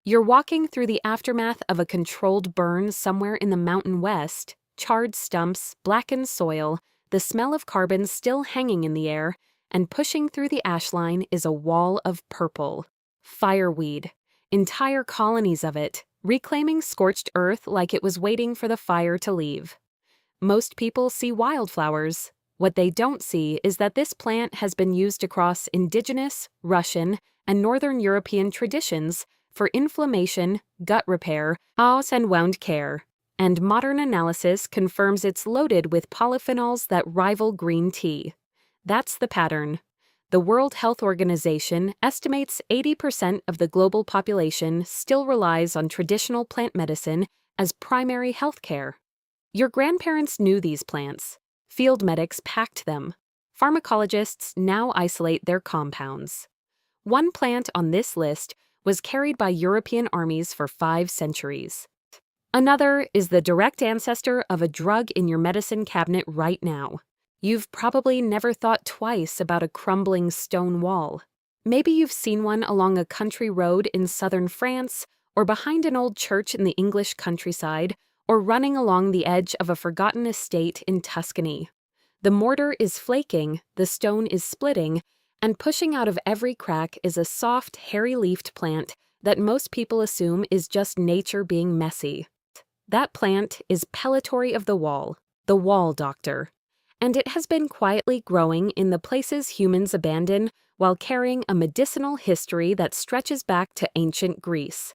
You're walking through the aftermath of a controlled burn somewhere in the Mountain West, charred stumps, blackened soil, the smell of carbon still hanging in the air, and pushing through the ash line is a wall of purple. Fireweed. Entire colonies of it, reclaiming scorched earth like it was waiting for the fire to leave. Most people see wildflowers. What they don't see is that this plant has been used across indigenous, Russian, and Northern European traditions for inflammation, gut repair, os and wound care. And modern analysis confirms it's loaded with polyphenols that rival green tea. That's the pattern. The World Health Organization estimates 80% of the global population still relies on traditional plant medicine as primary health care. Your grandparents knew these plants. Field medics packed them. Pharmacologists now isolate their compounds. One plant on this list was carried by European armies for 5 centuries. Another is the direct ancestor of a drug in your medicine cabinet right now. You've probably never thought twice about a crumbling stone wall. Maybe you've seen one along a country road in southern France, or behind an old church in the English countryside, or running along the edge of a forgotten estate in Tuscany. The mortar is flaking, the stone is splitting, and pushing out of every crack is a soft, hairy-leafed plant that most people assume is just nature being messy. That plant is pellitory of the wall doctor. And it has been quietly growing in the places humans abandon while carrying a medicinal history that stretches back to ancient Greece.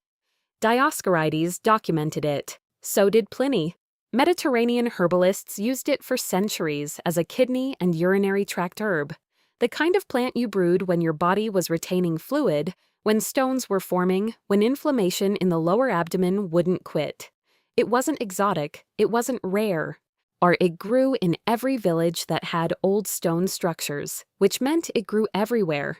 Dioscorides documented it. So did Pliny. Mediterranean herbalists used it for centuries as a kidney and urinary tract herb, the kind of plant you brewed when your body was retaining fluid, when stones were forming, when inflammation in the lower abdomen wouldn't quit. It wasn't exotic, it wasn't rare. Or it grew in every village that had old stone structures, which meant it grew everywhere.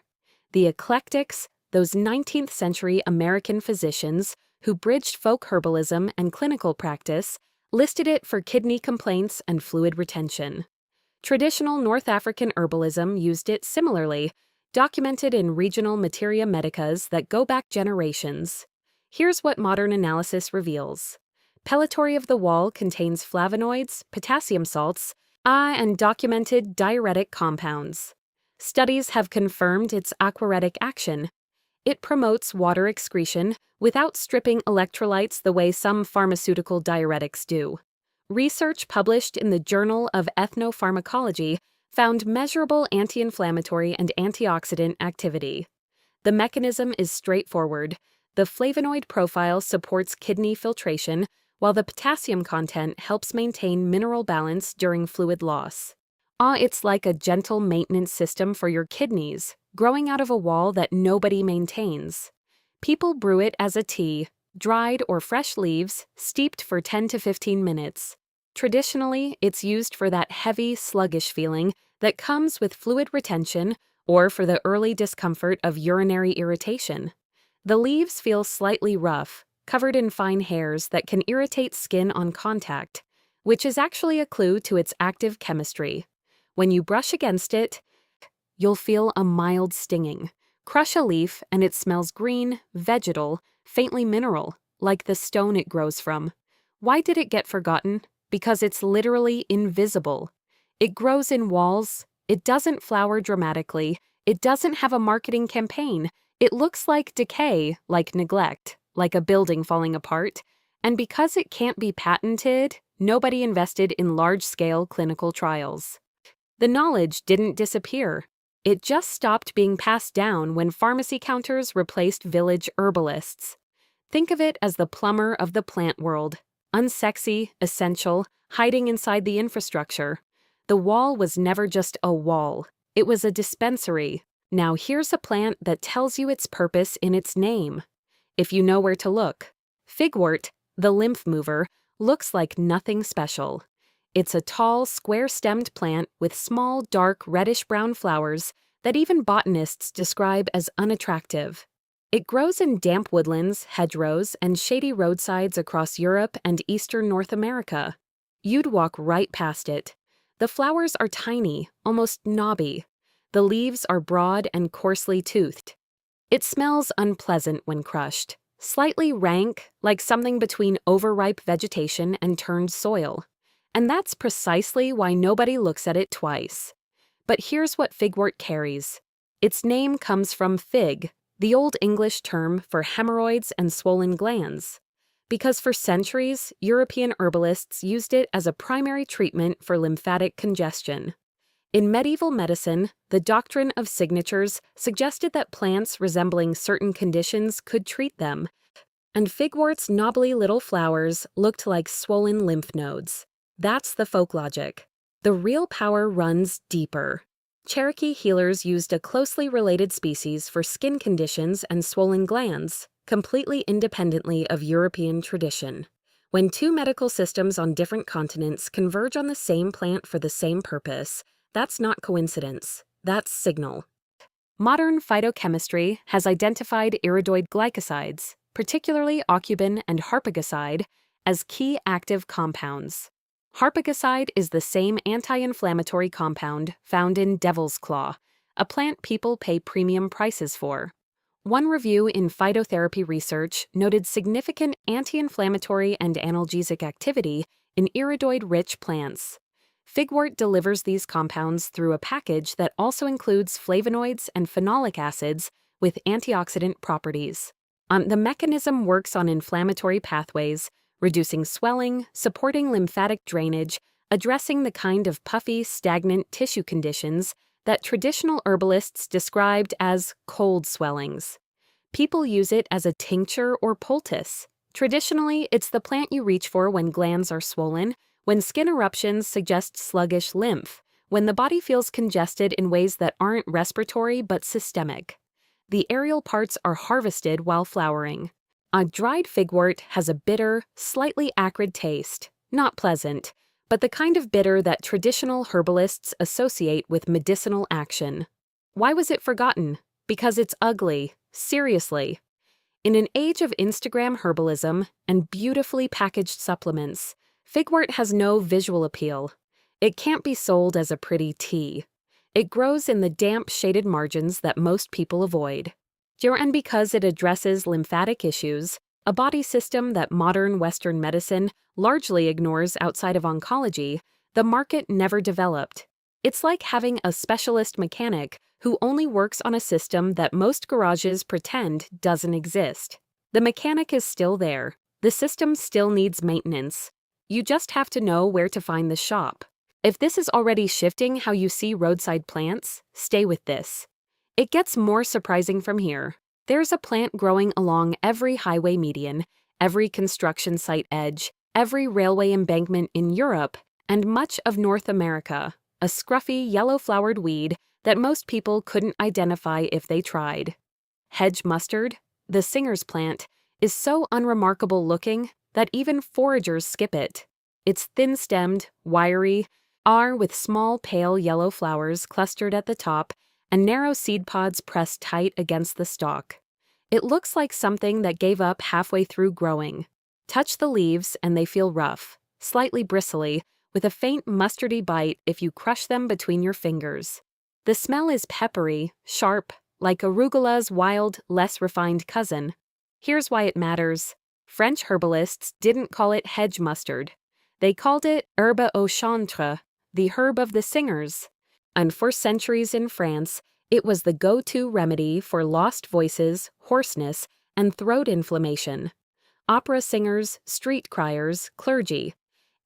The eclectics, those 19th century American physicians who bridged folk herbalism and clinical practice, listed it for kidney complaints and fluid retention. Traditional North African herbalism used it similarly, documented in regional materia medicas that go back generations. Here's what modern analysis reveals. Pellitory of the wall contains flavonoids, potassium salts, and documented diuretic compounds. Studies have confirmed its aquaretic action. It promotes water excretion without stripping electrolytes the way some pharmaceutical diuretics do. Research published in the Journal of Ethnopharmacology found measurable anti-inflammatory and antioxidant activity. The mechanism is straightforward. The flavonoid profile supports kidney filtration, while the potassium content helps maintain mineral balance during fluid loss. It's like a gentle maintenance system for your kidneys, growing out of a wall that nobody maintains. People brew it as a tea, dried or fresh leaves, steeped for 10 to 15 minutes. Traditionally, it's used for that heavy, sluggish feeling that comes with fluid retention or for the early discomfort of urinary irritation. The leaves feel slightly rough, covered in fine hairs that can irritate skin on contact, which is actually a clue to its active chemistry. When you brush against it, you'll feel a mild stinging. Crush a leaf and it smells green, vegetal, faintly mineral, like the stone it grows from. Why did it get forgotten? Because it's literally invisible. It grows in walls. It doesn't flower dramatically. It doesn't have a marketing campaign. It looks like decay, like neglect, like a building falling apart, and because it can't be patented, nobody invested in large-scale clinical trials. The knowledge didn't disappear. It just stopped being passed down when pharmacy counters replaced village herbalists. Think of it as the plumber of the plant world, unsexy, essential, hiding inside the infrastructure. The wall was never just a wall. It was a dispensary. Now here's a plant that tells you its purpose in its name, if you know where to look. Figwort, the lymph mover, looks like nothing special. It's a tall, square-stemmed plant with small, dark, reddish-brown flowers that even botanists describe as unattractive. It grows in damp woodlands, hedgerows, and shady roadsides across Europe and eastern North America. You'd walk right past it. The flowers are tiny, almost knobby. The leaves are broad and coarsely toothed. It smells unpleasant when crushed, Slightly rank, like something between overripe vegetation and turned soil. And that's precisely why nobody looks at it twice. But here's what figwort carries. Its name comes from fig, the Old English term for hemorrhoids and swollen glands. Because for centuries, European herbalists used it as a primary treatment for lymphatic congestion. In medieval medicine, the doctrine of signatures suggested that plants resembling certain conditions could treat them, and figwort's knobbly little flowers looked like swollen lymph nodes. That's the folk logic. The real power runs deeper. Cherokee healers used a closely related species for skin conditions and swollen glands, completely independently of European tradition. When two medical systems on different continents converge on the same plant for the same purpose, that's not coincidence, that's signal. Modern phytochemistry has identified iridoid glycosides, particularly aucubin and harpagicide, as key active compounds. Harpagicide is the same anti-inflammatory compound found in devil's claw, a plant people pay premium prices for. One review in Phytotherapy Research noted significant anti-inflammatory and analgesic activity in iridoid-rich plants. Figwort delivers these compounds through a package that also includes flavonoids and phenolic acids with antioxidant properties. The mechanism works on inflammatory pathways, reducing swelling, supporting lymphatic drainage, addressing the kind of puffy, stagnant tissue conditions that traditional herbalists described as cold swellings. People use it as a tincture or poultice. Traditionally, it's the plant you reach for when glands are swollen, when skin eruptions suggest sluggish lymph, when the body feels congested in ways that aren't respiratory but systemic. The aerial parts are harvested while flowering. A dried figwort has a bitter, slightly acrid taste, not pleasant, but the kind of bitter that traditional herbalists associate with medicinal action. Why was it forgotten? Because it's ugly, seriously. In an age of Instagram herbalism and beautifully packaged supplements, figwort has no visual appeal. It can't be sold as a pretty tea. It grows in the damp, shaded margins that most people avoid. And because it addresses lymphatic issues, a body system that modern Western medicine largely ignores outside of oncology, the market never developed. It's like having a specialist mechanic who only works on a system that most garages pretend doesn't exist. The mechanic is still there. The system still needs maintenance. You just have to know where to find the shop. If this is already shifting how you see roadside plants, stay with this. It gets more surprising from here. There's a plant growing along every highway median, every construction site edge, every railway embankment in Europe, and much of North America, a scruffy yellow-flowered weed that most people couldn't identify if they tried. Hedge mustard, the singer's plant, is so unremarkable looking that even foragers skip it. It's thin-stemmed, wiry, with small pale yellow flowers clustered at the top and narrow seed pods pressed tight against the stalk. It looks like something that gave up halfway through growing. Touch the leaves and they feel rough, slightly bristly, with a faint mustardy bite if you crush them between your fingers. The smell is peppery, sharp, like arugula's wild, less refined cousin. Here's why it matters. French herbalists didn't call it hedge mustard. They called it herbe au chantre, the herb of the singers. And for centuries in France, it was the go-to remedy for lost voices, hoarseness, and throat inflammation. Opera singers, street criers, clergy.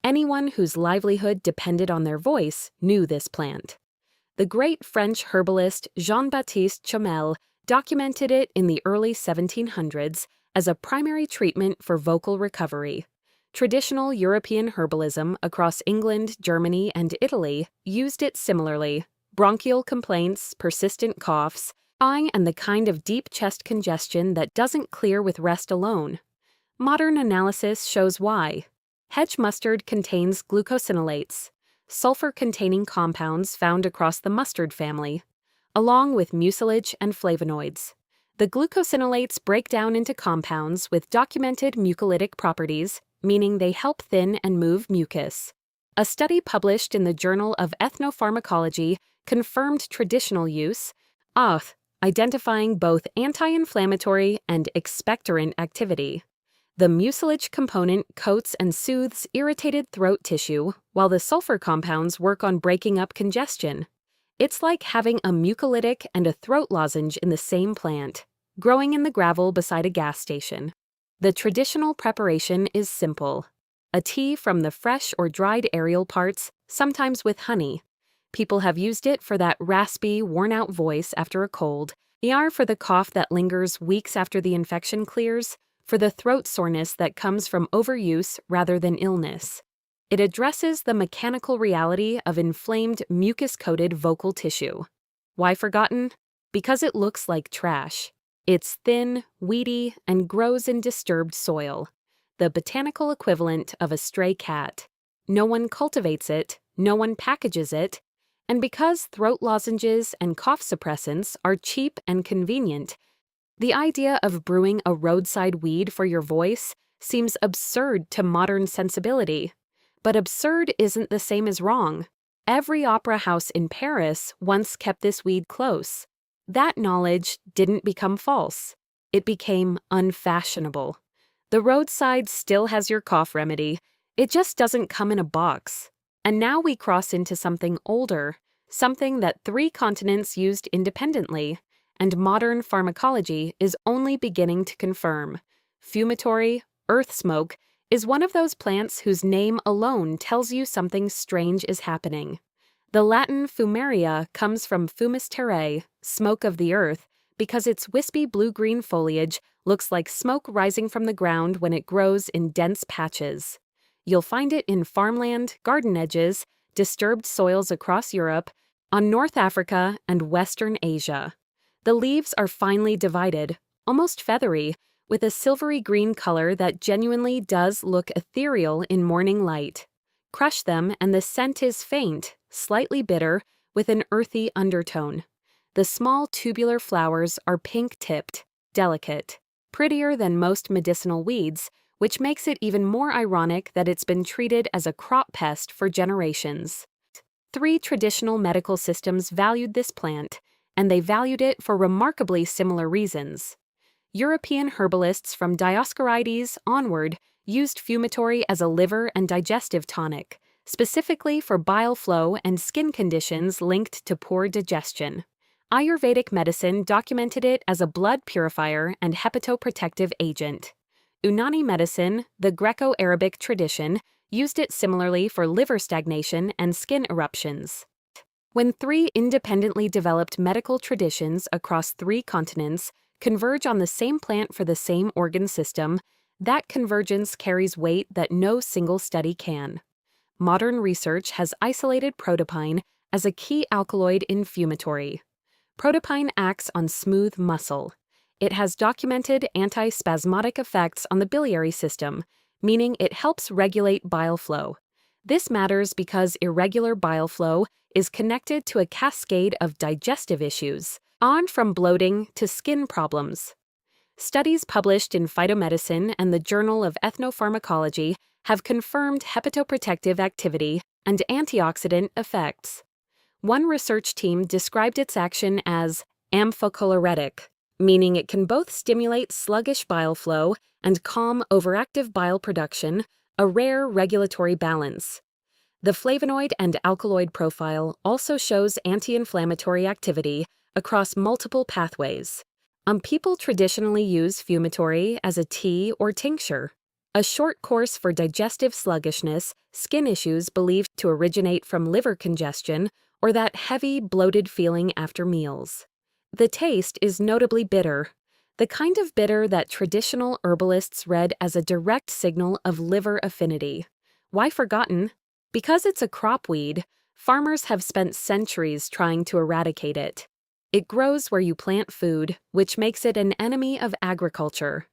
Anyone whose livelihood depended on their voice knew this plant. The great French herbalist Jean-Baptiste Chomel documented it in the early 1700s as a primary treatment for vocal recovery. Traditional European herbalism across England, Germany, and Italy used it similarly. Bronchial complaints, persistent coughs, and the kind of deep chest congestion that doesn't clear with rest alone. Modern analysis shows why. Hedge mustard contains glucosinolates, sulfur-containing compounds found across the mustard family, along with mucilage and flavonoids. The glucosinolates break down into compounds with documented mucolytic properties, meaning they help thin and move mucus. A study published in the Journal of Ethnopharmacology confirmed traditional use, identifying both anti-inflammatory and expectorant activity. The mucilage component coats and soothes irritated throat tissue, while the sulfur compounds work on breaking up congestion. It's like having a mucolytic and a throat lozenge in the same plant, growing in the gravel beside a gas station. The traditional preparation is simple. A tea from the fresh or dried aerial parts, sometimes with honey. People have used it for that raspy, worn-out voice after a cold, or for the cough that lingers weeks after the infection clears, for the throat soreness that comes from overuse rather than illness. It addresses the mechanical reality of inflamed, mucus-coated vocal tissue. Why forgotten? Because it looks like trash. It's thin, weedy, and grows in disturbed soil. The botanical equivalent of a stray cat. No one cultivates it, no one packages it, and because throat lozenges and cough suppressants are cheap and convenient, the idea of brewing a roadside weed for your voice seems absurd to modern sensibility. But absurd isn't the same as wrong. Every opera house in Paris once kept this weed close. That knowledge didn't become false. It became unfashionable. The roadside still has your cough remedy. It just doesn't come in a box. And now we cross into something older, something that 3 continents used independently, and modern pharmacology is only beginning to confirm. Fumitory, earth smoke, is one of those plants whose name alone tells you something strange is happening. The Latin fumaria comes from fumus terrae, smoke of the earth, because its wispy blue-green foliage looks like smoke rising from the ground when it grows in dense patches. You'll find it in farmland, garden edges, disturbed soils across Europe, on North Africa, and Western Asia. The leaves are finely divided, almost feathery, with a silvery green color that genuinely does look ethereal in morning light. Crush them and the scent is faint, slightly bitter, with an earthy undertone. The small tubular flowers are pink-tipped, delicate, prettier than most medicinal weeds, which makes it even more ironic that it's been treated as a crop pest for generations. 3 traditional medical systems valued this plant, and they valued it for remarkably similar reasons. European herbalists from Dioscorides onward used fumitory as a liver and digestive tonic, specifically for bile flow and skin conditions linked to poor digestion. Ayurvedic medicine documented it as a blood purifier and hepatoprotective agent. Unani medicine, the Greco-Arabic tradition, used it similarly for liver stagnation and skin eruptions. When 3 independently developed medical traditions across 3 continents converge on the same plant for the same organ system, that convergence carries weight that no single study can. Modern research has isolated protopine as a key alkaloid in fumitory. Protopine acts on smooth muscle. It has documented antispasmodic effects on the biliary system, meaning it helps regulate bile flow. This matters because irregular bile flow is connected to a cascade of digestive issues, on from bloating to skin problems. Studies published in Phytomedicine and the Journal of Ethnopharmacology have confirmed hepatoprotective activity and antioxidant effects. One research team described its action as amphocholeretic, meaning it can both stimulate sluggish bile flow and calm overactive bile production, a rare regulatory balance. The flavonoid and alkaloid profile also shows anti-inflammatory activity across multiple pathways. People traditionally use fumitory as a tea or tincture. A short course for digestive sluggishness, skin issues believed to originate from liver congestion, or that heavy, bloated feeling after meals. The taste is notably bitter, the kind of bitter that traditional herbalists read as a direct signal of liver affinity. Why forgotten? Because it's a crop weed, farmers have spent centuries trying to eradicate it. It grows where you plant food, which makes it an enemy of agriculture.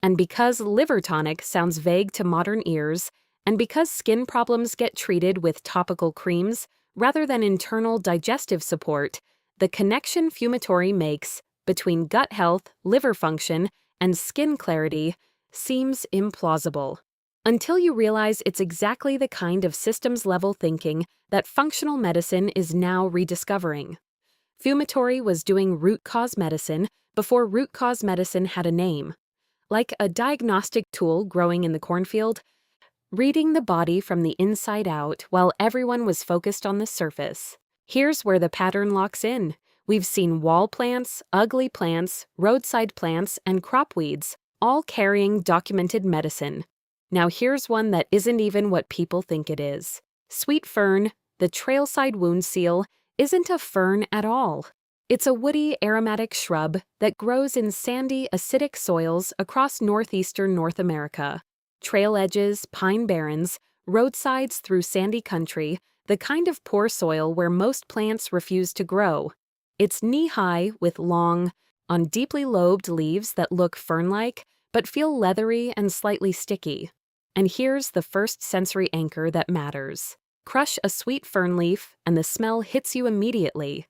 And because liver tonic sounds vague to modern ears, and because skin problems get treated with topical creams rather than internal digestive support, the connection fumitory makes between gut health, liver function, and skin clarity seems implausible. Until you realize it's exactly the kind of systems-level thinking that functional medicine is now rediscovering. Fumitory was doing root cause medicine before root cause medicine had a name. Like a diagnostic tool growing in the cornfield, reading the body from the inside out while everyone was focused on the surface. Here's where the pattern locks in. We've seen wall plants, ugly plants, roadside plants, and crop weeds, all carrying documented medicine. Now here's one that isn't even what people think it is. Sweet fern, the trailside wound seal, isn't a fern at all. It's a woody, aromatic shrub that grows in sandy, acidic soils across northeastern North America. Trail edges, pine barrens, roadsides through sandy country, the kind of poor soil where most plants refuse to grow. It's knee-high with long, on deeply lobed leaves that look fern-like but feel leathery and slightly sticky. And here's the first sensory anchor that matters. Crush a sweet fern leaf and the smell hits you immediately.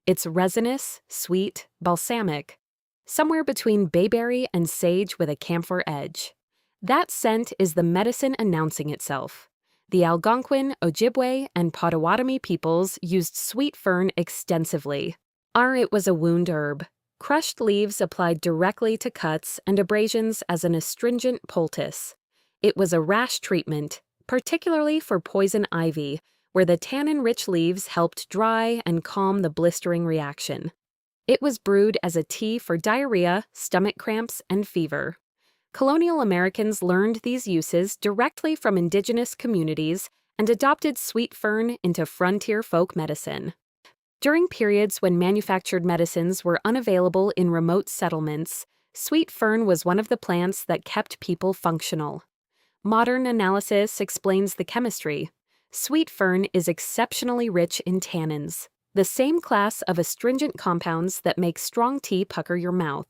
It's resinous, sweet, balsamic, somewhere between bayberry and sage with a camphor edge. That scent is the medicine announcing itself. The Algonquin, Ojibwe, and Potawatomi peoples used sweet fern extensively. It was a wound herb. Crushed leaves applied directly to cuts and abrasions as an astringent poultice. It was a rash treatment, particularly for poison ivy, where the tannin-rich leaves helped dry and calm the blistering reaction. It was brewed as a tea for diarrhea, stomach cramps, and fever. Colonial Americans learned these uses directly from indigenous communities and adopted sweet fern into frontier folk medicine. During periods when manufactured medicines were unavailable in remote settlements, sweet fern was one of the plants that kept people functional. Modern analysis explains the chemistry. Sweet fern is exceptionally rich in tannins, the same class of astringent compounds that make strong tea pucker your mouth.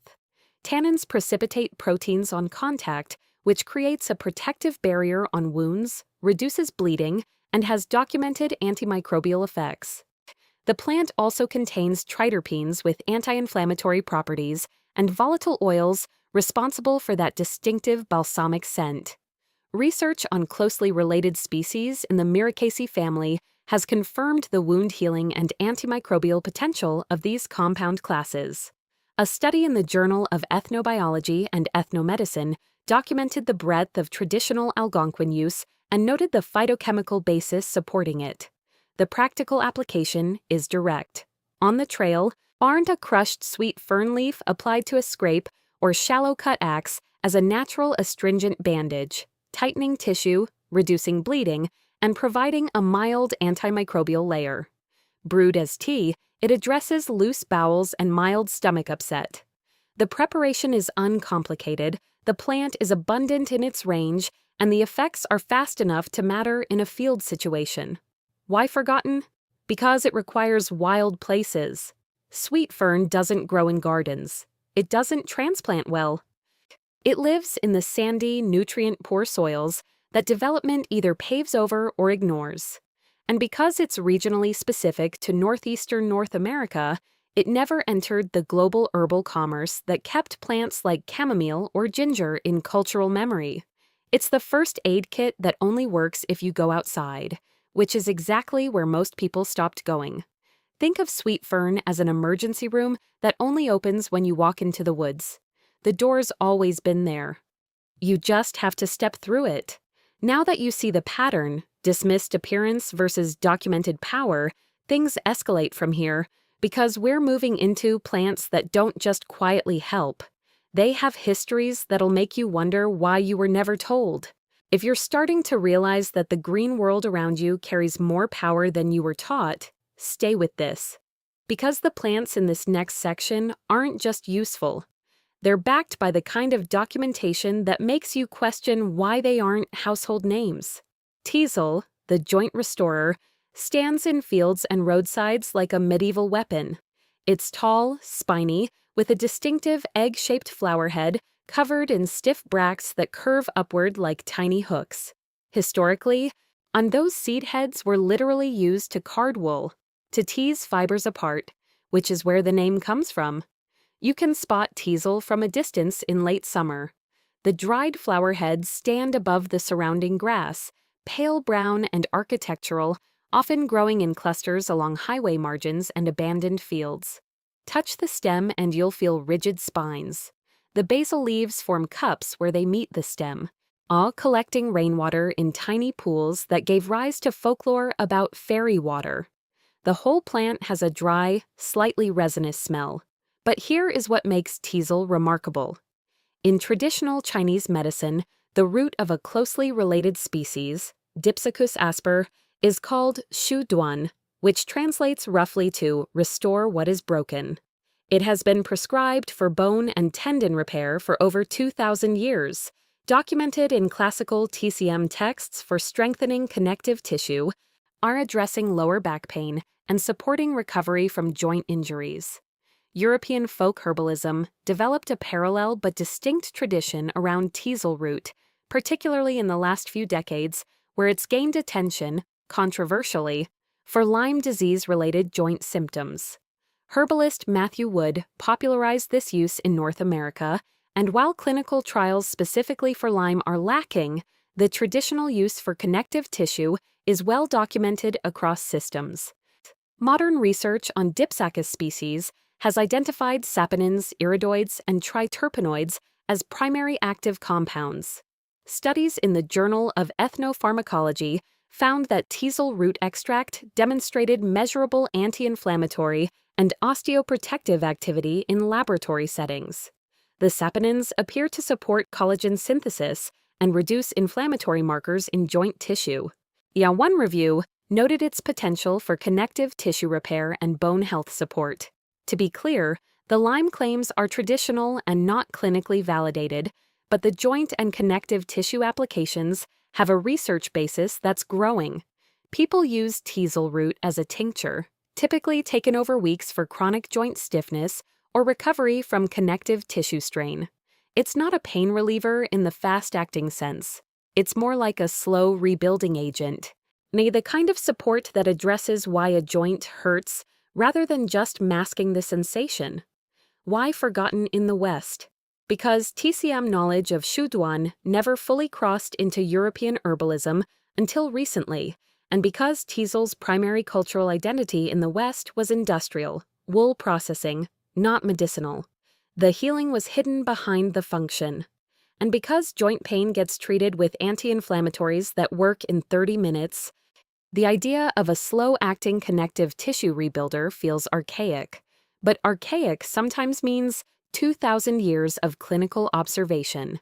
Tannins precipitate proteins on contact, which creates a protective barrier on wounds, reduces bleeding, and has documented antimicrobial effects. The plant also contains triterpenes with anti-inflammatory properties and volatile oils responsible for that distinctive balsamic scent. Research on closely related species in the Myricacea family has confirmed the wound healing and antimicrobial potential of these compound classes. A study in the Journal of Ethnobiology and Ethnomedicine documented the breadth of traditional Algonquin use and noted the phytochemical basis supporting it. The practical application is direct. On the trail, aren't a crushed sweet fern leaf applied to a scrape or shallow cut axe as a natural astringent bandage, tightening tissue, reducing bleeding, and providing a mild antimicrobial layer. Brewed as tea, it addresses loose bowels and mild stomach upset. The preparation is uncomplicated, the plant is abundant in its range, and the effects are fast enough to matter in a field situation. Why forgotten? Because it requires wild places. Sweet fern doesn't grow in gardens. It doesn't transplant well. It lives in the sandy, nutrient-poor soils that development either paves over or ignores. And because it's regionally specific to northeastern North America, it never entered the global herbal commerce that kept plants like chamomile or ginger in cultural memory. It's the first aid kit that only works if you go outside, which is exactly where most people stopped going. Think of sweet fern as an emergency room that only opens when you walk into the woods. The door's always been there. You just have to step through it. Now that you see the pattern, dismissed appearance versus documented power, things escalate from here because we're moving into plants that don't just quietly help. They have histories that'll make you wonder why you were never told. If you're starting to realize that the green world around you carries more power than you were taught, stay with this. Because the plants in this next section aren't just useful. They're backed by the kind of documentation that makes you question why they aren't household names. Teasel, the joint restorer, stands in fields and roadsides like a medieval weapon. It's tall, spiny, with a distinctive egg-shaped flower head covered in stiff bracts that curve upward like tiny hooks. Historically, on those seed heads were literally used to card wool, to tease fibers apart, which is where the name comes from. You can spot teasel from a distance in late summer. The dried flower heads stand above the surrounding grass, pale brown and architectural, often growing in clusters along highway margins and abandoned fields. Touch the stem and you'll feel rigid spines. The basal leaves form cups where they meet the stem, all collecting rainwater in tiny pools that gave rise to folklore about fairy water. The whole plant has a dry, slightly resinous smell. But here is what makes teasel remarkable. In traditional Chinese medicine, the root of a closely related species, Dipsacus asper, is called shu duan, which translates roughly to restore what is broken. It has been prescribed for bone and tendon repair for over 2,000 years, documented in classical TCM texts for strengthening connective tissue, are addressing lower back pain, and supporting recovery from joint injuries. European folk herbalism developed a parallel but distinct tradition around teasel root, particularly in the last few decades, where it's gained attention, controversially, for Lyme disease-related joint symptoms. Herbalist Matthew Wood popularized this use in North America, and while clinical trials specifically for Lyme are lacking, the traditional use for connective tissue is well documented across systems. Modern research on Dipsacus species has identified saponins, iridoids, and triterpenoids as primary active compounds. Studies in the Journal of Ethnopharmacology found that teasel root extract demonstrated measurable anti-inflammatory and osteoprotective activity in laboratory settings. The saponins appear to support collagen synthesis and reduce inflammatory markers in joint tissue. One review noted its potential for connective tissue repair and bone health support. To be clear, the Lyme claims are traditional and not clinically validated, but the joint and connective tissue applications have a research basis that's growing. People use teasel root as a tincture, typically taken over weeks for chronic joint stiffness or recovery from connective tissue strain. It's not a pain reliever in the fast-acting sense. It's more like a slow rebuilding agent, the kind of support that addresses why a joint hurts rather than just masking the sensation. Why forgotten in the West? Because TCM knowledge of shu duan never fully crossed into European herbalism until recently, and because teasel's primary cultural identity in the West was industrial, wool processing, not medicinal. The healing was hidden behind the function. And because joint pain gets treated with anti-inflammatories that work in 30 minutes, the idea of a slow-acting connective tissue rebuilder feels archaic. But archaic sometimes means 2,000 years of clinical observation.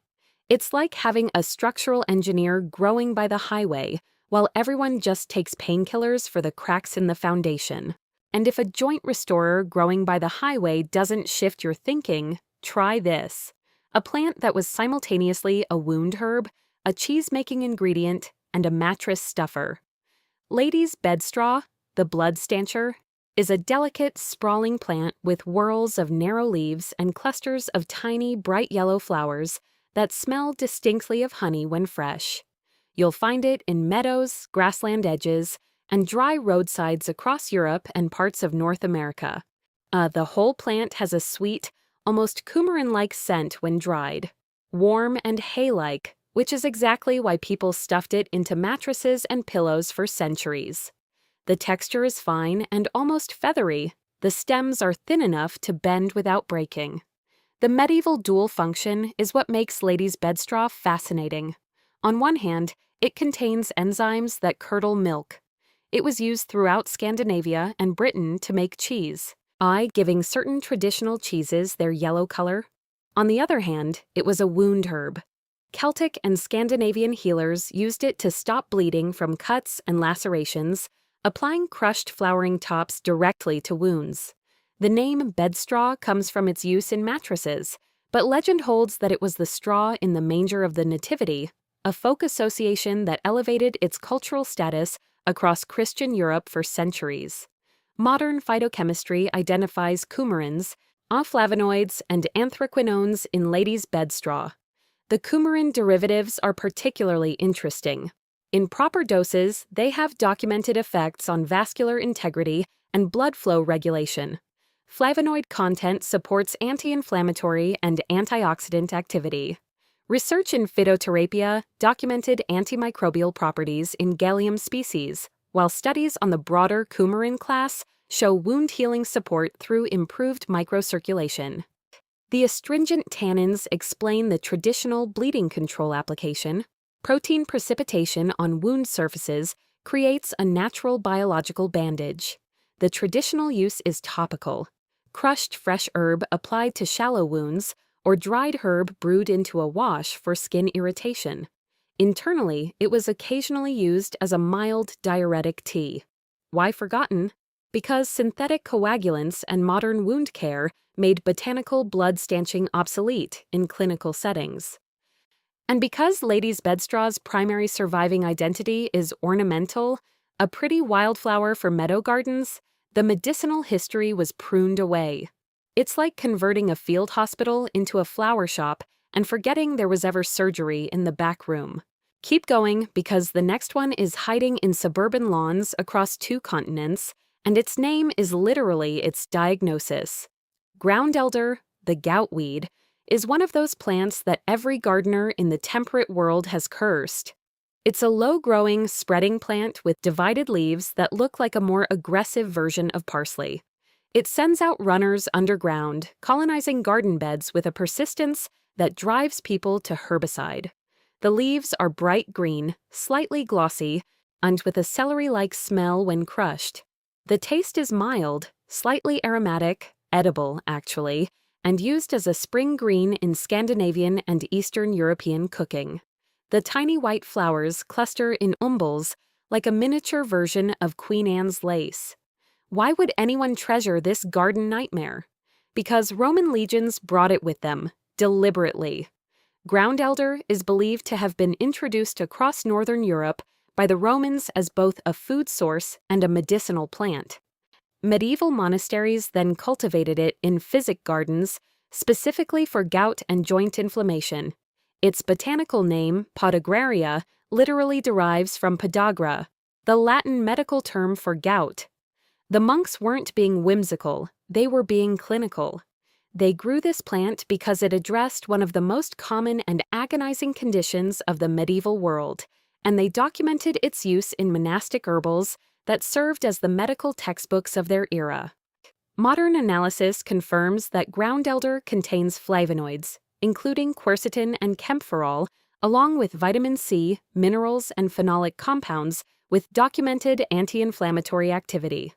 It's like having a structural engineer growing by the highway, while everyone just takes painkillers for the cracks in the foundation. And if a joint restorer growing by the highway doesn't shift your thinking, try this. A plant that was simultaneously a wound herb, a cheese-making ingredient, and a mattress stuffer. Ladies' bedstraw, the blood stancher, is a delicate, sprawling plant with whorls of narrow leaves and clusters of tiny, bright yellow flowers that smell distinctly of honey when fresh. You'll find it in meadows, grassland edges, and dry roadsides across Europe and parts of North America. The whole plant has a sweet, almost coumarin-like scent when dried, warm and hay-like, which is exactly why people stuffed it into mattresses and pillows for centuries. The texture is fine and almost feathery. The stems are thin enough to bend without breaking. The medieval dual function is what makes ladies' bedstraw fascinating. On one hand, it contains enzymes that curdle milk. It was used throughout Scandinavia and Britain to make cheese, giving certain traditional cheeses their yellow color. On the other hand, it was a wound herb. Celtic and Scandinavian healers used it to stop bleeding from cuts and lacerations, applying crushed flowering tops directly to wounds. The name bedstraw comes from its use in mattresses, but legend holds that it was the straw in the manger of the Nativity, a folk association that elevated its cultural status across Christian Europe for centuries. Modern phytochemistry identifies coumarins, flavonoids, and anthraquinones in ladies' bedstraw. The coumarin derivatives are particularly interesting. In proper doses, they have documented effects on vascular integrity and blood flow regulation. Flavonoid content supports anti-inflammatory and antioxidant activity. Research in phytoterapia documented antimicrobial properties in Galium species, while studies on the broader coumarin class show wound healing support through improved microcirculation. The astringent tannins explain the traditional bleeding control application. Protein precipitation on wound surfaces creates a natural biological bandage. The traditional use is topical. Crushed fresh herb applied to shallow wounds, or dried herb brewed into a wash for skin irritation. Internally, it was occasionally used as a mild diuretic tea. Why forgotten? Because synthetic coagulants and modern wound care made botanical blood stanching obsolete in clinical settings. And because ladies' bedstraw's primary surviving identity is ornamental, a pretty wildflower for meadow gardens, the medicinal history was pruned away. It's like converting a field hospital into a flower shop and forgetting there was ever surgery in the back room. Keep going, because the next one is hiding in suburban lawns across 2 continents, and its name is literally its diagnosis. Ground elder, the gout weed, is one of those plants that every gardener in the temperate world has cursed. It's a low-growing, spreading plant with divided leaves that look like a more aggressive version of parsley. It sends out runners underground, colonizing garden beds with a persistence that drives people to herbicide. The leaves are bright green, slightly glossy, and with a celery-like smell when crushed. The taste is mild, slightly aromatic, edible, actually, and used as a spring green in Scandinavian and Eastern European cooking. The tiny white flowers cluster in umbels like a miniature version of Queen Anne's lace. Why would anyone treasure this garden nightmare? Because Roman legions brought it with them, deliberately. Ground elder is believed to have been introduced across northern Europe by the Romans as both a food source and a medicinal plant. Medieval monasteries then cultivated it in physic gardens, specifically for gout and joint inflammation. Its botanical name, podagraria, literally derives from podagra, the Latin medical term for gout. The monks weren't being whimsical, they were being clinical. They grew this plant because it addressed one of the most common and agonizing conditions of the medieval world, and they documented its use in monastic herbals that served as the medical textbooks of their era. Modern analysis confirms that ground elder contains flavonoids, including quercetin and kaempferol, along with vitamin C, minerals, and phenolic compounds with documented anti-inflammatory activity.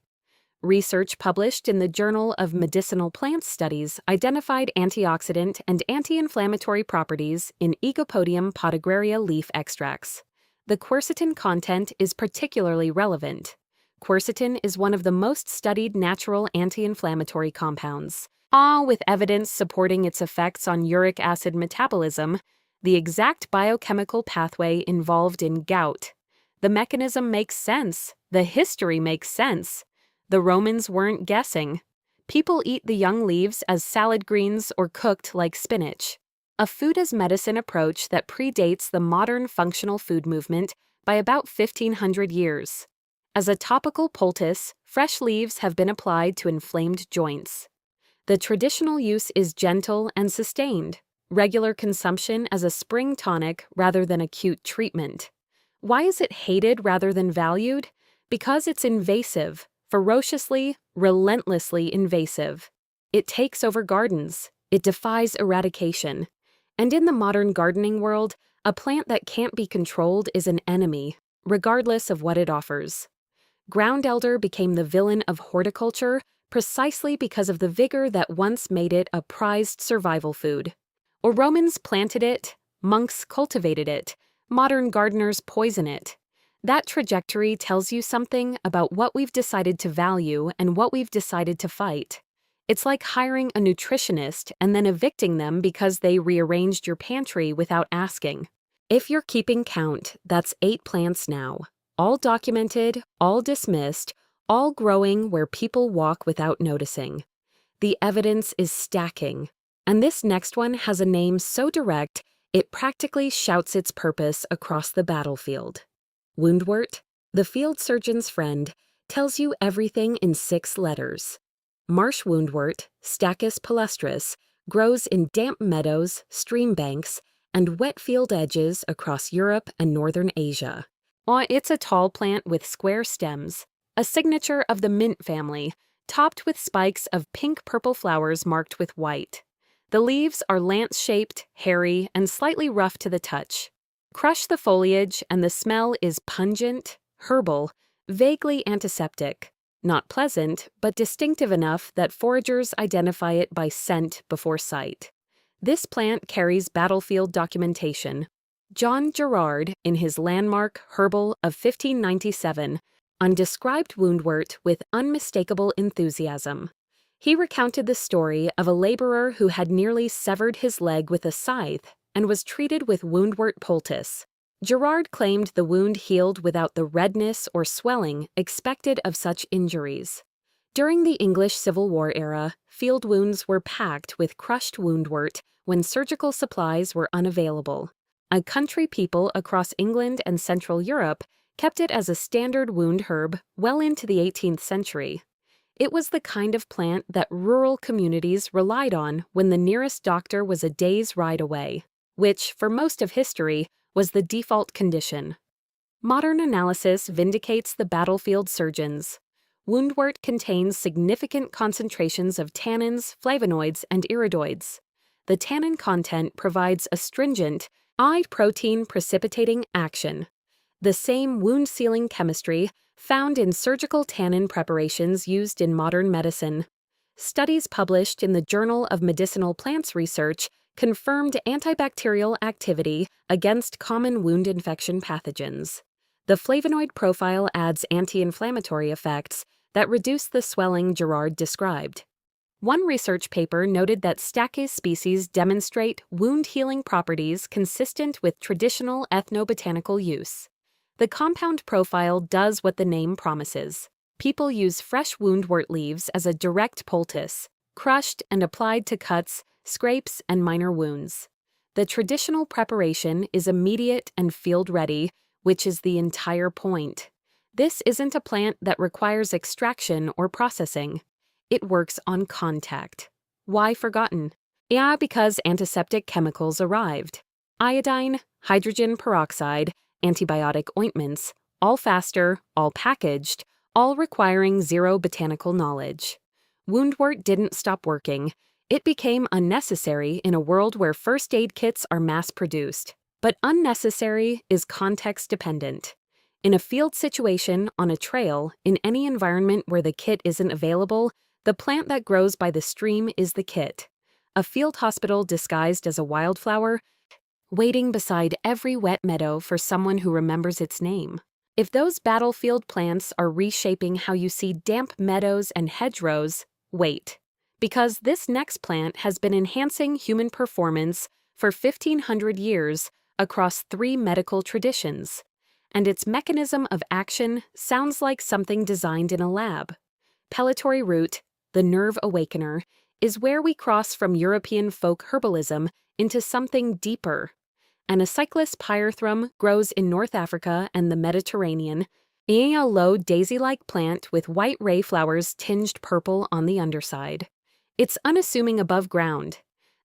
Research published in the Journal of Medicinal Plant Studies identified antioxidant and anti-inflammatory properties in Ecopodium podagraria leaf extracts. The quercetin content is particularly relevant. Quercetin is one of the most studied natural anti-inflammatory compounds. With evidence supporting its effects on uric acid metabolism, the exact biochemical pathway involved in gout. The mechanism makes sense. The history makes sense. The Romans weren't guessing. People eat the young leaves as salad greens or cooked like spinach. A food-as-medicine approach that predates the modern functional food movement by about 1,500 years. As a topical poultice, fresh leaves have been applied to inflamed joints. The traditional use is gentle and sustained, regular consumption as a spring tonic rather than acute treatment. Why is it hated rather than valued? Because it's invasive, ferociously, relentlessly invasive. It takes over gardens. It defies eradication. And in the modern gardening world, a plant that can't be controlled is an enemy, regardless of what it offers. Ground elder became the villain of horticulture precisely because of the vigor that once made it a prized survival food. Or Romans planted it, monks cultivated it, modern gardeners poison it. That trajectory tells you something about what we've decided to value and what we've decided to fight. It's like hiring a nutritionist and then evicting them because they rearranged your pantry without asking. If you're keeping count, that's 8 plants now. All documented, all dismissed, all growing where people walk without noticing. The evidence is stacking. And this next one has a name so direct, it practically shouts its purpose across the battlefield. Woundwort, the field surgeon's friend, tells you everything in 6 letters. Marsh woundwort, Stachys palustris, grows in damp meadows, stream banks, and wet field edges across Europe and northern Asia. It's a tall plant with square stems, a signature of the mint family, topped with spikes of pink-purple flowers marked with white. The leaves are lance-shaped, hairy, and slightly rough to the touch. Crush the foliage and the smell is pungent, herbal, vaguely antiseptic. Not pleasant, but distinctive enough that foragers identify it by scent before sight. This plant carries battlefield documentation. John Gerard, in his landmark Herbal of 1597, described woundwort with unmistakable enthusiasm. He recounted the story of a laborer who had nearly severed his leg with a scythe and was treated with woundwort poultice. Gerard claimed the wound healed without the redness or swelling expected of such injuries. During the English Civil War era, field wounds were packed with crushed woundwort when surgical supplies were unavailable. A country people across England and Central Europe kept it as a standard wound herb well into the 18th century. It was the kind of plant that rural communities relied on when the nearest doctor was a day's ride away, which, for most of history, was the default condition. Modern analysis vindicates the battlefield surgeons. Woundwort contains significant concentrations of tannins, flavonoids, and iridoids. The tannin content provides astringent, eye protein precipitating action. The same wound-sealing chemistry found in surgical tannin preparations used in modern medicine. Studies published in the Journal of Medicinal Plants Research confirmed antibacterial activity against common wound infection pathogens. The flavonoid profile adds anti-inflammatory effects that reduce the swelling Gerard described. One research paper noted that Stachys species demonstrate wound-healing properties consistent with traditional ethnobotanical use. The compound profile does what the name promises. People use fresh woundwort leaves as a direct poultice, crushed and applied to cuts, scrapes, and minor wounds. The traditional preparation is immediate and field-ready, which is the entire point. This isn't a plant that requires extraction or processing. It works on contact. Why forgotten? Yeah, because antiseptic chemicals arrived. Iodine, hydrogen peroxide, antibiotic ointments, all faster, all packaged, all requiring zero botanical knowledge. Woundwort didn't stop working. It became unnecessary in a world where first aid kits are mass-produced. But unnecessary is context-dependent. In a field situation, on a trail, in any environment where the kit isn't available, the plant that grows by the stream is the kit. A field hospital disguised as a wildflower, waiting beside every wet meadow for someone who remembers its name. If those battlefield plants are reshaping how you see damp meadows and hedgerows, wait. Because this next plant has been enhancing human performance for 1,500 years across 3 medical traditions, and its mechanism of action sounds like something designed in a lab. Pellitory root, the nerve awakener, is where we cross from European folk herbalism into something deeper. Anacyclus pyrethrum grows in North Africa and the Mediterranean, being a low daisy-like plant with white ray flowers tinged purple on the underside. It's unassuming above ground.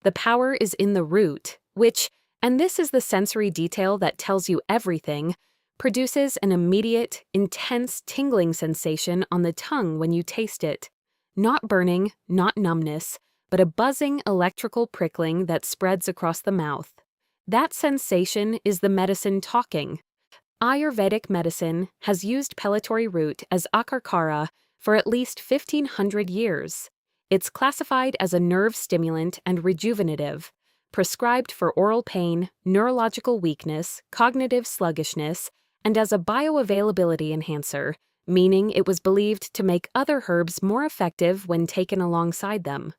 The power is in the root, which, and this is the sensory detail that tells you everything, produces an immediate, intense tingling sensation on the tongue when you taste it. Not burning, not numbness, but a buzzing electrical prickling that spreads across the mouth. That sensation is the medicine talking. Ayurvedic medicine has used pellitory root as akarkara for at least 1,500 years. It's classified as a nerve stimulant and rejuvenative, prescribed for oral pain, neurological weakness, cognitive sluggishness, and as a bioavailability enhancer, meaning it was believed to make other herbs more effective when taken alongside them.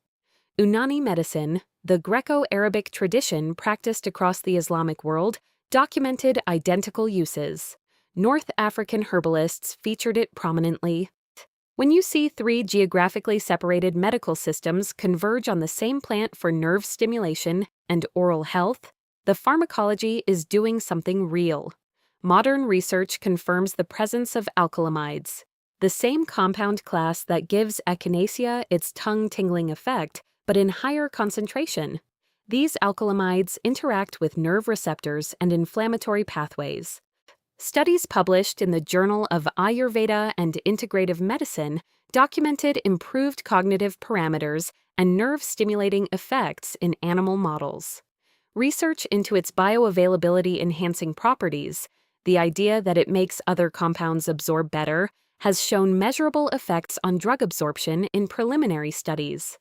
Unani medicine, the Greco-Arabic tradition practiced across the Islamic world, documented identical uses. North African herbalists featured it prominently. When you see 3 geographically separated medical systems converge on the same plant for nerve stimulation and oral health, the pharmacology is doing something real. Modern research confirms the presence of alkylamides, the same compound class that gives echinacea its tongue-tingling effect, but in higher concentration. These alkylamides interact with nerve receptors and inflammatory pathways. Studies published in the Journal of Ayurveda and Integrative Medicine documented improved cognitive parameters and nerve-stimulating effects in animal models. Research into its bioavailability-enhancing properties, the idea that it makes other compounds absorb better, has shown measurable effects on drug absorption in preliminary studies.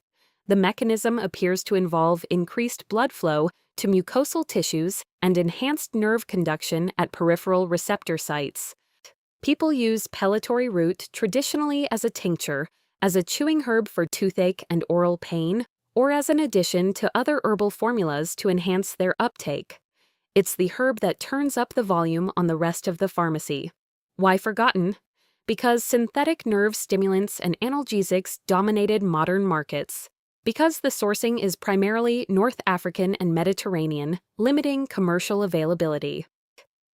The mechanism appears to involve increased blood flow to mucosal tissues and enhanced nerve conduction at peripheral receptor sites. People use pellitory root traditionally as a tincture, as a chewing herb for toothache and oral pain, or as an addition to other herbal formulas to enhance their uptake. It's the herb that turns up the volume on the rest of the pharmacy. Why forgotten? Because synthetic nerve stimulants and analgesics dominated modern markets. Because the sourcing is primarily North African and Mediterranean, limiting commercial availability.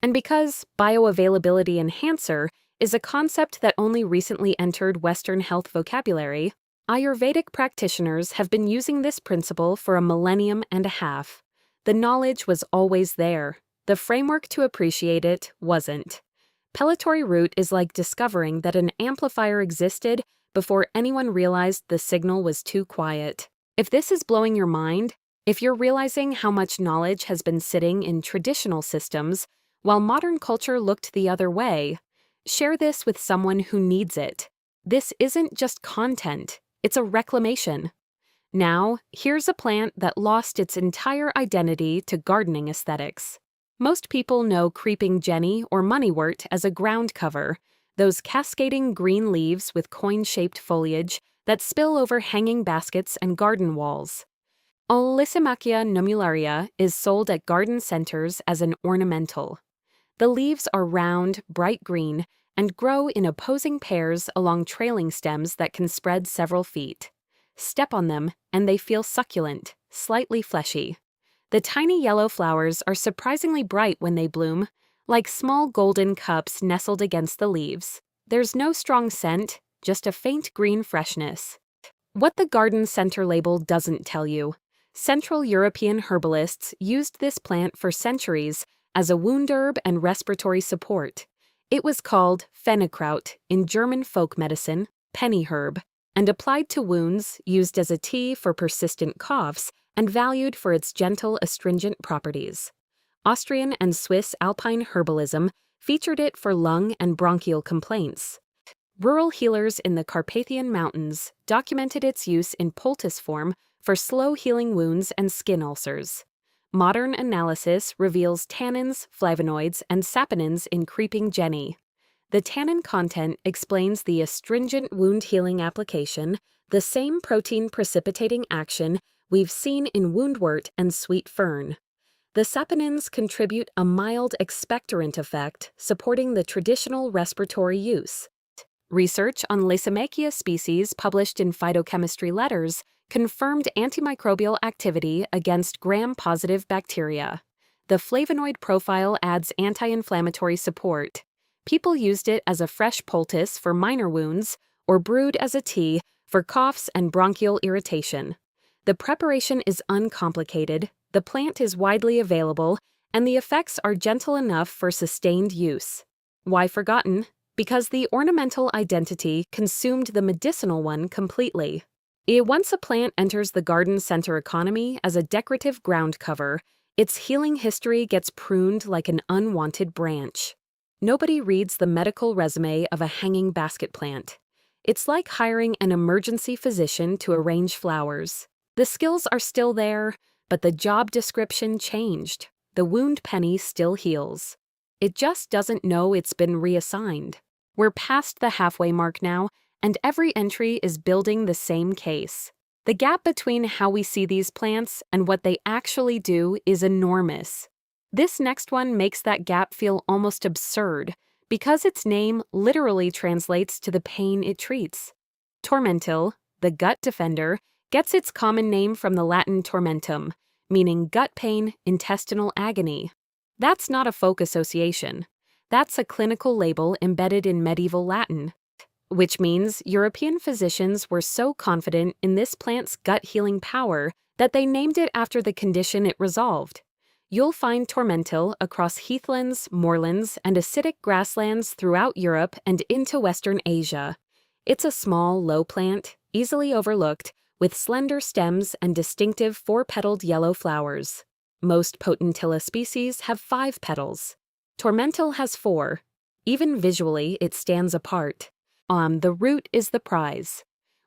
And because bioavailability enhancer is a concept that only recently entered Western health vocabulary, Ayurvedic practitioners have been using this principle for a millennium and a half. The knowledge was always there. The framework to appreciate it wasn't. Pellitory root is like discovering that an amplifier existed before anyone realized the signal was too quiet. If this is blowing your mind, if you're realizing how much knowledge has been sitting in traditional systems while modern culture looked the other way, share this with someone who needs it. This isn't just content, it's a reclamation. Now, here's a plant that lost its entire identity to gardening aesthetics. Most people know creeping jenny or moneywort as a ground cover, those cascading green leaves with coin-shaped foliage that spill over hanging baskets and garden walls. Lysimachia numularia is sold at garden centers as an ornamental. The leaves are round, bright green, and grow in opposing pairs along trailing stems that can spread several feet. Step on them, and they feel succulent, slightly fleshy. The tiny yellow flowers are surprisingly bright when they bloom, like small golden cups nestled against the leaves. There's no strong scent, just a faint green freshness. What the garden center label doesn't tell you: Central European herbalists used this plant for centuries as a wound herb and respiratory support. It was called Fennekraut in German folk medicine, penny herb, and applied to wounds, used as a tea for persistent coughs, and valued for its gentle astringent properties. Austrian and Swiss alpine herbalism featured it for lung and bronchial complaints. Rural healers in the Carpathian Mountains documented its use in poultice form for slow-healing wounds and skin ulcers. Modern analysis reveals tannins, flavonoids, and saponins in creeping jenny. The tannin content explains the astringent wound-healing application, the same protein-precipitating action we've seen in woundwort and sweet fern. The saponins contribute a mild expectorant effect, supporting the traditional respiratory use. Research on Lysimachia species published in Phytochemistry Letters confirmed antimicrobial activity against gram-positive bacteria. The flavonoid profile adds anti-inflammatory support. People used it as a fresh poultice for minor wounds or brewed as a tea for coughs and bronchial irritation. The preparation is uncomplicated, the plant is widely available, and the effects are gentle enough for sustained use. Why forgotten? Because the ornamental identity consumed the medicinal one completely. Once a plant enters the garden center economy as a decorative ground cover, its healing history gets pruned like an unwanted branch. Nobody reads the medical resume of a hanging basket plant. It's like hiring an emergency physician to arrange flowers. The skills are still there, but the job description changed. The wound penny still heals. It just doesn't know it's been reassigned. We're past the halfway mark now, and every entry is building the same case. The gap between how we see these plants and what they actually do is enormous. This next one makes that gap feel almost absurd, because its name literally translates to the pain it treats. Tormentil, the gut defender, gets its common name from the Latin tormentum, meaning gut pain, intestinal agony. That's not a folk association. That's a clinical label embedded in medieval Latin, which means European physicians were so confident in this plant's gut-healing power that they named it after the condition it resolved. You'll find tormentil across heathlands, moorlands, and acidic grasslands throughout Europe and into Western Asia. It's a small, low plant, easily overlooked, with slender stems and distinctive four-petaled yellow flowers. Most potentilla species have 5 petals. Tormentil has 4. Even visually, it stands apart. The root is the prize.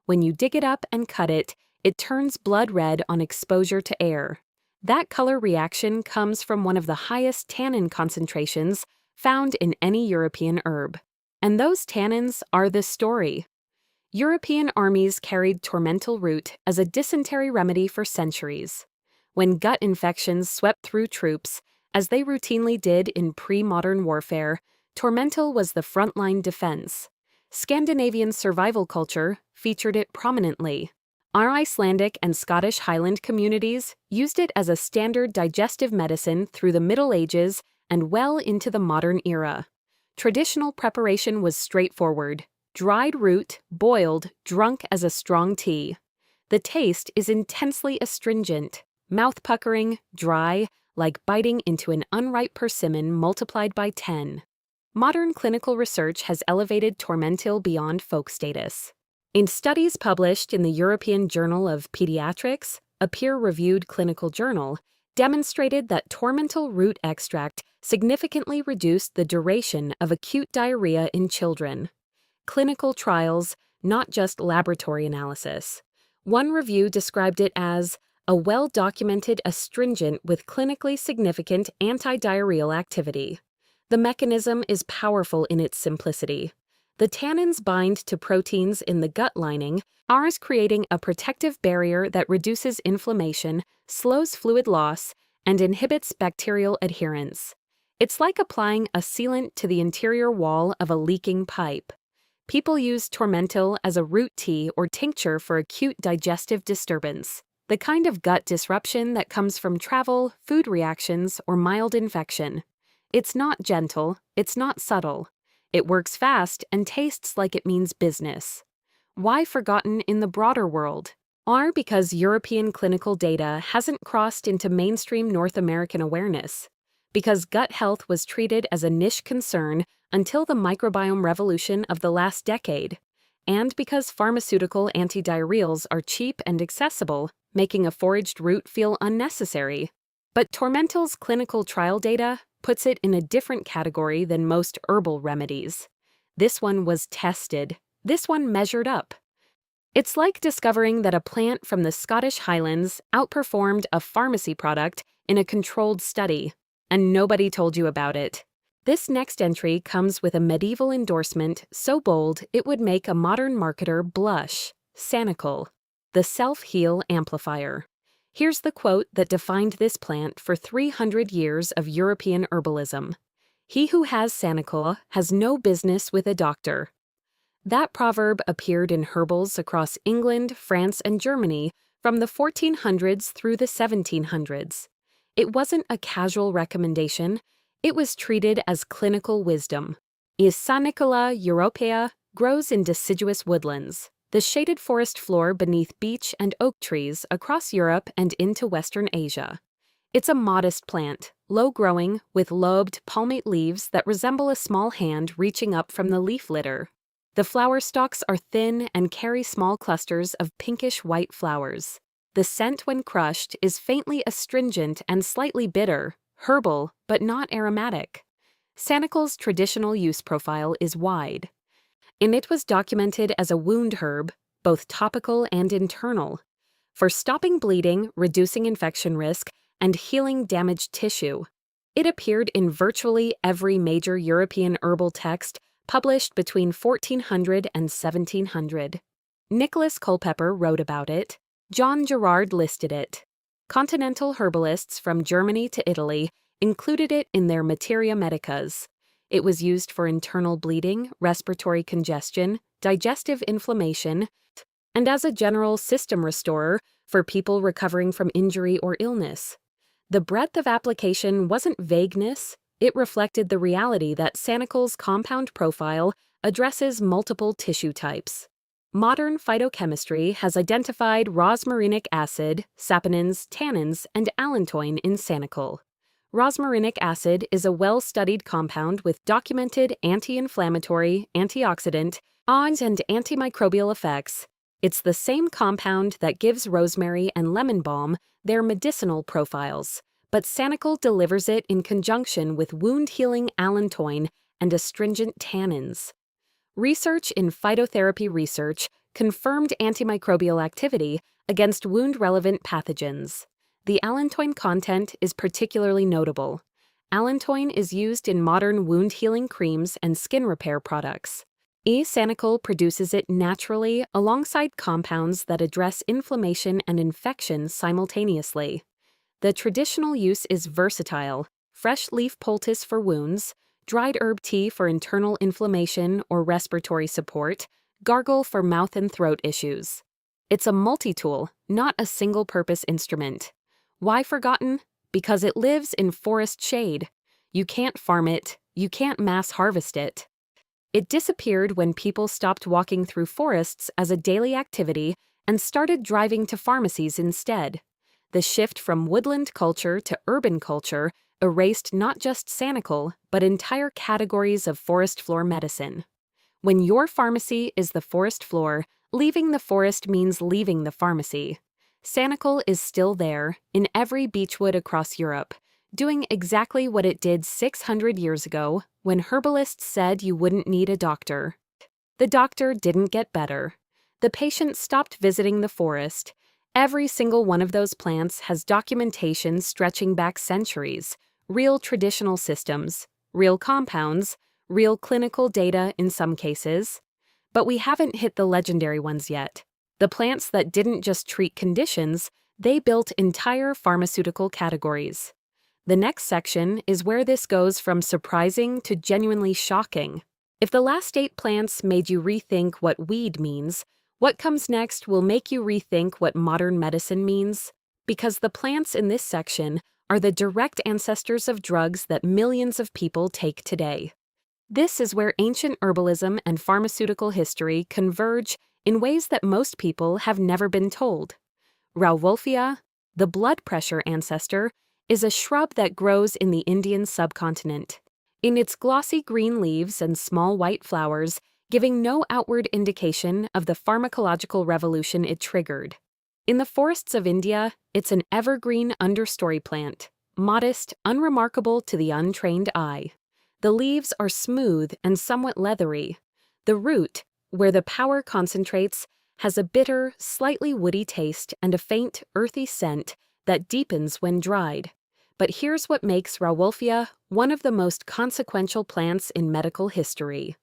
When you dig it up and cut it, it turns blood red on exposure to air. That color reaction comes from one of the highest tannin concentrations found in any European herb. And those tannins are the story. European armies carried tormentil root as a dysentery remedy for centuries. When gut infections swept through troops, as they routinely did in pre-modern warfare, tormentil was the frontline defense. Scandinavian survival culture featured it prominently. Our Icelandic and Scottish Highland communities used it as a standard digestive medicine through the Middle Ages and well into the modern era. Traditional preparation was straightforward: dried root, boiled, drunk as a strong tea. The taste is intensely astringent, mouth-puckering, dry, like biting into an unripe persimmon multiplied by 10. Modern clinical research has elevated tormentil beyond folk status. In studies published in the European Journal of Pediatrics, a peer-reviewed clinical journal, demonstrated that tormentil root extract significantly reduced the duration of acute diarrhea in children. Clinical trials, not just laboratory analysis. One review described it as a well-documented astringent with clinically significant anti-diarrheal activity. The mechanism is powerful in its simplicity. The tannins bind to proteins in the gut lining, ours creating a protective barrier that reduces inflammation, slows fluid loss, and inhibits bacterial adherence. It's like applying a sealant to the interior wall of a leaking pipe. People use tormentil as a root tea or tincture for acute digestive disturbance, the kind of gut disruption that comes from travel, food reactions, or mild infection. It's not gentle, it's not subtle. It works fast and tastes like it means business. Why forgotten in the broader world? Because European clinical data hasn't crossed into mainstream North American awareness. Because gut health was treated as a niche concern until the microbiome revolution of the last decade. And because pharmaceutical antidiarrheals are cheap and accessible, making a foraged root feel unnecessary. But tormentil's clinical trial data puts it in a different category than most herbal remedies. This one was tested. This one measured up. It's like discovering that a plant from the Scottish Highlands outperformed a pharmacy product in a controlled study, and nobody told you about it. This next entry comes with a medieval endorsement so bold it would make a modern marketer blush. Sanical, the self-heal amplifier. Here's the quote that defined this plant for 300 years of European herbalism. "He who has sanical has no business with a doctor." That proverb appeared in herbals across England, France, and Germany from the 1400s through the 1700s. It wasn't a casual recommendation. It was treated as clinical wisdom. Echinacea europea grows in deciduous woodlands, the shaded forest floor beneath beech and oak trees across Europe and into Western Asia. It's a modest plant, low-growing, with lobed, palmate leaves that resemble a small hand reaching up from the leaf litter. The flower stalks are thin and carry small clusters of pinkish-white flowers. The scent when crushed is faintly astringent and slightly bitter, herbal, but not aromatic. Sanical's traditional use profile is wide, and it was documented as a wound herb, both topical and internal, for stopping bleeding, reducing infection risk, and healing damaged tissue. It appeared in virtually every major European herbal text published between 1400 and 1700. Nicholas Culpeper wrote about it. John Gerard listed it. Continental herbalists from Germany to Italy included it in their Materia Medicas. It was used for internal bleeding, respiratory congestion, digestive inflammation, and as a general system restorer for people recovering from injury or illness. The breadth of application wasn't vagueness, it reflected the reality that Sanical's compound profile addresses multiple tissue types. Modern phytochemistry has identified rosmarinic acid, saponins, tannins, and allantoin in Sanical. Rosmarinic acid is a well-studied compound with documented anti-inflammatory, antioxidant, and antimicrobial effects. It's the same compound that gives rosemary and lemon balm their medicinal profiles, but Sanical delivers it in conjunction with wound-healing allantoin and astringent tannins. Research in phytotherapy research confirmed antimicrobial activity against wound-relevant pathogens. The allantoin content is particularly notable. Allantoin is used in modern wound-healing creams and skin repair products. Sanical produces it naturally alongside compounds that address inflammation and infection simultaneously. The traditional use is versatile: fresh leaf poultice for wounds, dried herb tea for internal inflammation or respiratory support, gargle for mouth and throat issues. It's a multi-tool, not a single-purpose instrument. Why forgotten? Because it lives in forest shade. You can't farm it, you can't mass harvest it. It disappeared when people stopped walking through forests as a daily activity and started driving to pharmacies instead. The shift from woodland culture to urban culture erased not just Sanical, but entire categories of forest floor medicine. When your pharmacy is the forest floor, leaving the forest means leaving the pharmacy. Sanical is still there, in every beechwood across Europe, doing exactly what it did 600 years ago when herbalists said you wouldn't need a doctor. The doctor didn't get better. The patient stopped visiting the forest. Every single one of those plants has documentation stretching back centuries, real traditional systems, real compounds, real clinical data in some cases. But we haven't hit the legendary ones yet. The plants that didn't just treat conditions, they built entire pharmaceutical categories. The next section is where this goes from surprising to genuinely shocking. If the last 8 plants made you rethink what weed means, what comes next will make you rethink what modern medicine means, because the plants in this section are the direct ancestors of drugs that millions of people take today. This is where ancient herbalism and pharmaceutical history converge in ways that most people have never been told. Rauwolfia, the blood pressure ancestor, is a shrub that grows in the Indian subcontinent. In its glossy green leaves and small white flowers, giving no outward indication of the pharmacological revolution it triggered. In the forests of India, it's an evergreen understory plant, modest, unremarkable to the untrained eye. The leaves are smooth and somewhat leathery. The root, where the power concentrates, has a bitter, slightly woody taste and a faint, earthy scent that deepens when dried. But here's what makes Rauwolfia one of the most consequential plants in medical history.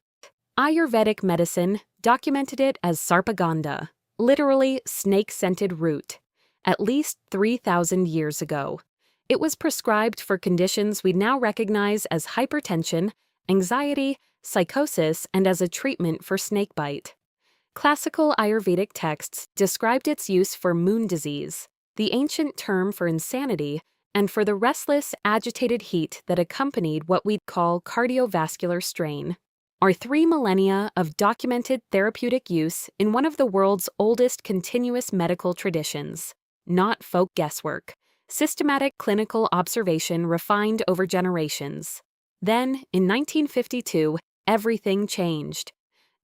Ayurvedic medicine documented it as sarpagandha, literally snake-scented root, at least 3,000 years ago. It was prescribed for conditions we now recognize as hypertension, anxiety, psychosis, and as a treatment for snakebite. Classical Ayurvedic texts described its use for moon disease, the ancient term for insanity, and for the restless, agitated heat that accompanied what we'd call cardiovascular strain. Are 3 millennia of documented therapeutic use in one of the world's oldest continuous medical traditions. Not folk guesswork. Systematic clinical observation refined over generations. Then, in 1952, everything changed.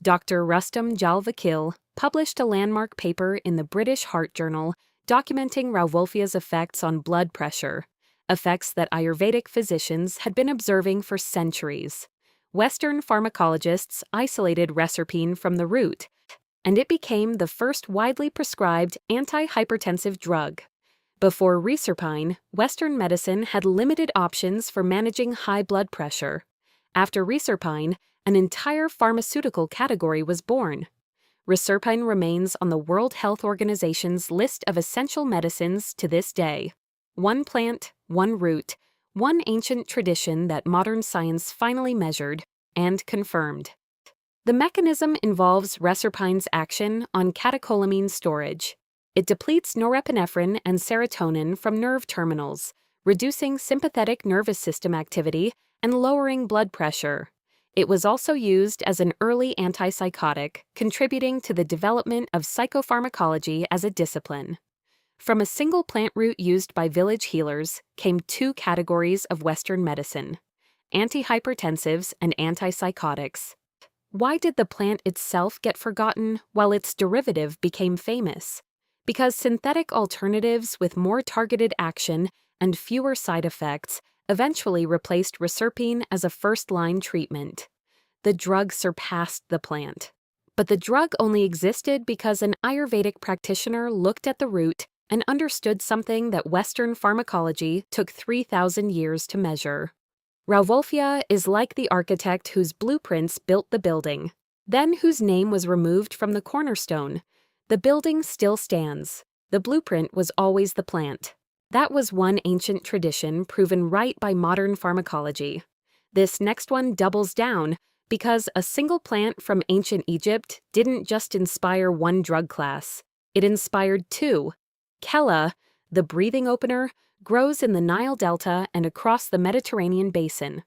Dr. Rustam Jal Vakil published a landmark paper in the British Heart Journal documenting Rauwolfia's effects on blood pressure, effects that Ayurvedic physicians had been observing for centuries. Western pharmacologists isolated reserpine from the root, and it became the first widely prescribed antihypertensive drug. Before reserpine, Western medicine had limited options for managing high blood pressure. After reserpine, an entire pharmaceutical category was born. Reserpine remains on the World Health Organization's list of essential medicines to this day. One plant, one root, one ancient tradition that modern science finally measured and confirmed. The mechanism involves reserpine's action on catecholamine storage. It depletes norepinephrine and serotonin from nerve terminals, reducing sympathetic nervous system activity and lowering blood pressure. It was also used as an early antipsychotic, contributing to the development of psychopharmacology as a discipline. From a single plant root used by village healers came two categories of Western medicine: antihypertensives and antipsychotics. Why did the plant itself get forgotten while its derivative became famous? Because synthetic alternatives with more targeted action and fewer side effects eventually replaced reserpine as a first-line treatment. The drug surpassed the plant. But the drug only existed because an Ayurvedic practitioner looked at the root and understood something that Western pharmacology took 3,000 years to measure. Rauwolfia is like the architect whose blueprints built the building, then whose name was removed from the cornerstone. The building still stands. The blueprint was always the plant. That was one ancient tradition proven right by modern pharmacology. This next one doubles down because a single plant from ancient Egypt didn't just inspire one drug class. It inspired two. Kella, the breathing opener, grows in the Nile Delta and across the Mediterranean basin.